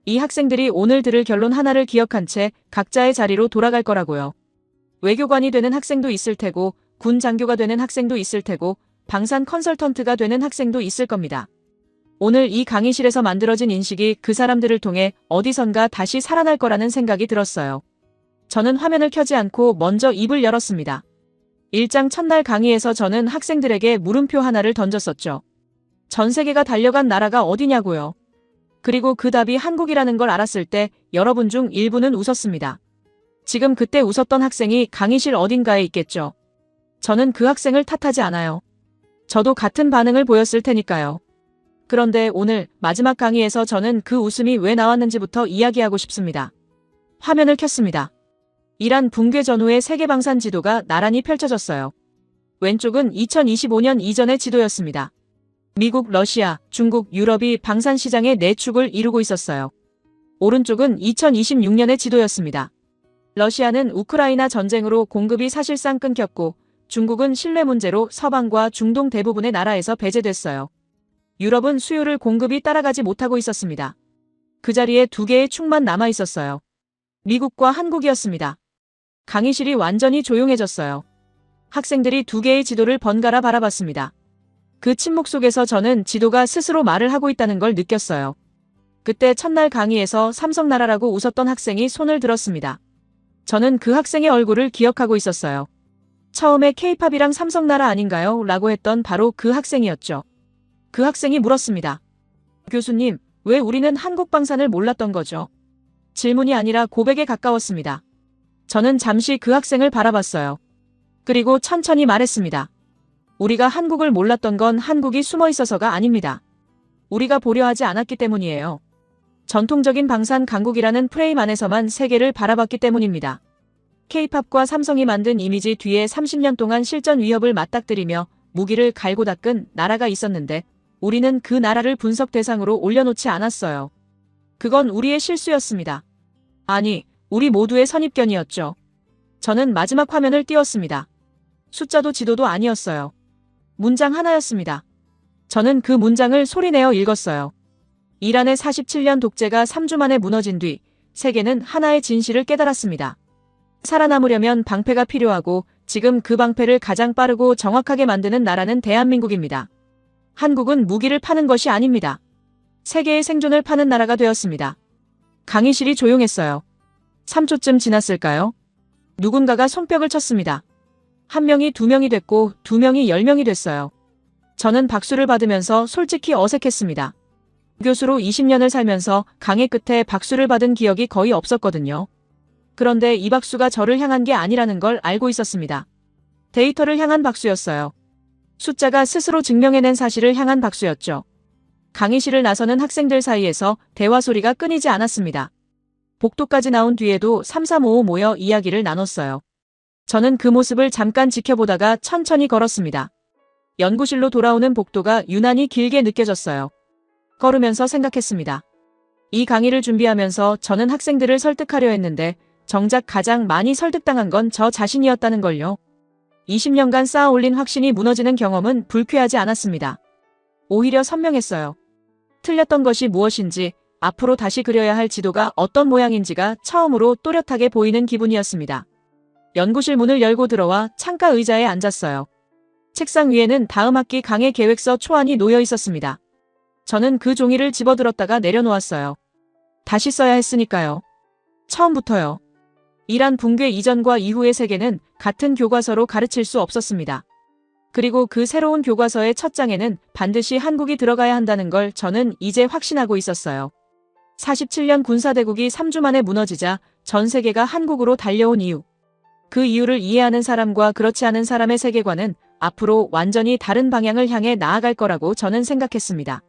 이 학생들이 오늘 들을 결론 하나를 기억한 채 각자의 자리로 돌아갈 거라고요. 외교관이 되는 학생도 있을 테고, 군 장교가 되는 학생도 있을 테고, 방산 컨설턴트가 되는 학생도 있을 겁니다. 오늘 이 강의실에서 만들어진 인식이 그 사람들을 통해 어디선가 다시 살아날 거라는 생각이 들었어요. 저는 화면을 켜지 않고 먼저 입을 열었습니다. 1장 첫날 강의에서 저는 학생들에게 물음표 하나를 던졌었죠. 전 세계가 달려간 나라가 어디냐고요. 그리고 그 답이 한국이라는 걸 알았을 때 여러분 중 일부는 웃었습니다. 지금 그때 웃었던 학생이 강의실 어딘가에 있겠죠. 저는 그 학생을 탓하지 않아요. 저도 같은 반응을 보였을 테니까요. 그런데 오늘 마지막 강의에서 저는 그 웃음이 왜 나왔는지부터 이야기하고 싶습니다. 화면을 켰습니다. 이란 붕괴 전후의 세계방산 지도가 나란히 펼쳐졌어요. 왼쪽은 2025년 이전의 지도였습니다. 미국, 러시아, 중국, 유럽이 방산 시장의 4축을 이루고 있었어요. 오른쪽은 2026년의 지도였습니다. 러시아는 우크라이나 전쟁으로 공급이 사실상 끊겼고 중국은 신뢰 문제로 서방과 중동 대부분의 나라에서 배제됐어요. 유럽은 수요를 공급이 따라가지 못하고 있었습니다. 그 자리에 2개의 축만 남아 있었어요. 미국과 한국이었습니다. 강의실이 완전히 조용해졌어요. 학생들이 2개의 지도를 번갈아 바라봤습니다. 그 침묵 속에서 저는 지도가 스스로 말을 하고 있다는 걸 느꼈어요. 그때 첫날 강의에서 삼성나라라고 웃었던 학생이 손을 들었습니다. 저는 그 학생의 얼굴을 기억하고 있었어요. 처음에 K-팝이랑 삼성나라 아닌가요? 라고 했던 바로 그 학생이었죠. 그 학생이 물었습니다. 교수님, 왜 우리는 한국 방산을 몰랐던 거죠? 질문이 아니라 고백에 가까웠습니다. 저는 잠시 그 학생을 바라봤어요. 그리고 천천히 말했습니다. 우리가 한국을 몰랐던 건 한국이 숨어 있어서가 아닙니다. 우리가 보려 하지 않았기 때문이에요. 전통적인 방산 강국이라는 프레임 안에서만 세계를 바라봤기 때문입니다. K-팝과 삼성이 만든 이미지 뒤에 30년 동안 실전 위협을 맞닥뜨리며 무기를 갈고 닦은 나라가 있었는데 우리는 그 나라를 분석 대상으로 올려놓지 않았어요. 그건 우리의 실수였습니다. 아니, 우리 모두의 선입견이었죠. 저는 마지막 화면을 띄웠습니다. 숫자도 지도도 아니었어요. 문장 하나였습니다. 저는 그 문장을 소리내어 읽었어요. 이란의 47년 독재가 3주 만에 무너진 뒤 세계는 하나의 진실을 깨달았습니다. 살아남으려면 방패가 필요하고 지금 그 방패를 가장 빠르고 정확하게 만드는 나라는 대한민국입니다. 한국은 무기를 파는 것이 아닙니다. 세계의 생존을 파는 나라가 되었습니다. 강의실이 조용했어요. 3초쯤 지났을까요? 누군가가 손뼉을 쳤습니다. 한 명이 2명이 됐고 2명이 10명이 됐어요. 저는 박수를 받으면서 솔직히 어색했습니다. 교수로 20년을 살면서 강의 끝에 박수를 받은 기억이 거의 없었거든요. 그런데 이 박수가 저를 향한 게 아니라는 걸 알고 있었습니다. 데이터를 향한 박수였어요. 숫자가 스스로 증명해낸 사실을 향한 박수였죠. 강의실을 나서는 학생들 사이에서 대화 소리가 끊이지 않았습니다. 복도까지 나온 뒤에도 3355 모여 이야기를 나눴어요. 저는 그 모습을 잠깐 지켜보다가 천천히 걸었습니다. 연구실로 돌아오는 복도가 유난히 길게 느껴졌어요. 걸으면서 생각했습니다. 이 강의를 준비하면서 저는 학생들을 설득하려 했는데 정작 가장 많이 설득당한 건 저 자신이었다는 걸요. 20년간 쌓아 올린 확신이 무너지는 경험은 불쾌하지 않았습니다. 오히려 선명했어요. 틀렸던 것이 무엇인지, 앞으로 다시 그려야 할 지도가 어떤 모양인지가 처음으로 또렷하게 보이는 기분이었습니다. 연구실 문을 열고 들어와 창가 의자에 앉았어요. 책상 위에는 다음 학기 강의 계획서 초안이 놓여 있었습니다. 저는 그 종이를 집어들었다가 내려놓았어요. 다시 써야 했으니까요. 처음부터요. 이란 붕괴 이전과 이후의 세계는 같은 교과서로 가르칠 수 없었습니다. 그리고 그 새로운 교과서의 첫 장에는 반드시 한국이 들어가야 한다는 걸 저는 이제 확신하고 있었어요. 47년 군사대국이 3주 만에 무너지자 전 세계가 한국으로 달려온 이유. 그 이유를 이해하는 사람과 그렇지 않은 사람의 세계관은 앞으로 완전히 다른 방향을 향해 나아갈 거라고 저는 생각했습니다.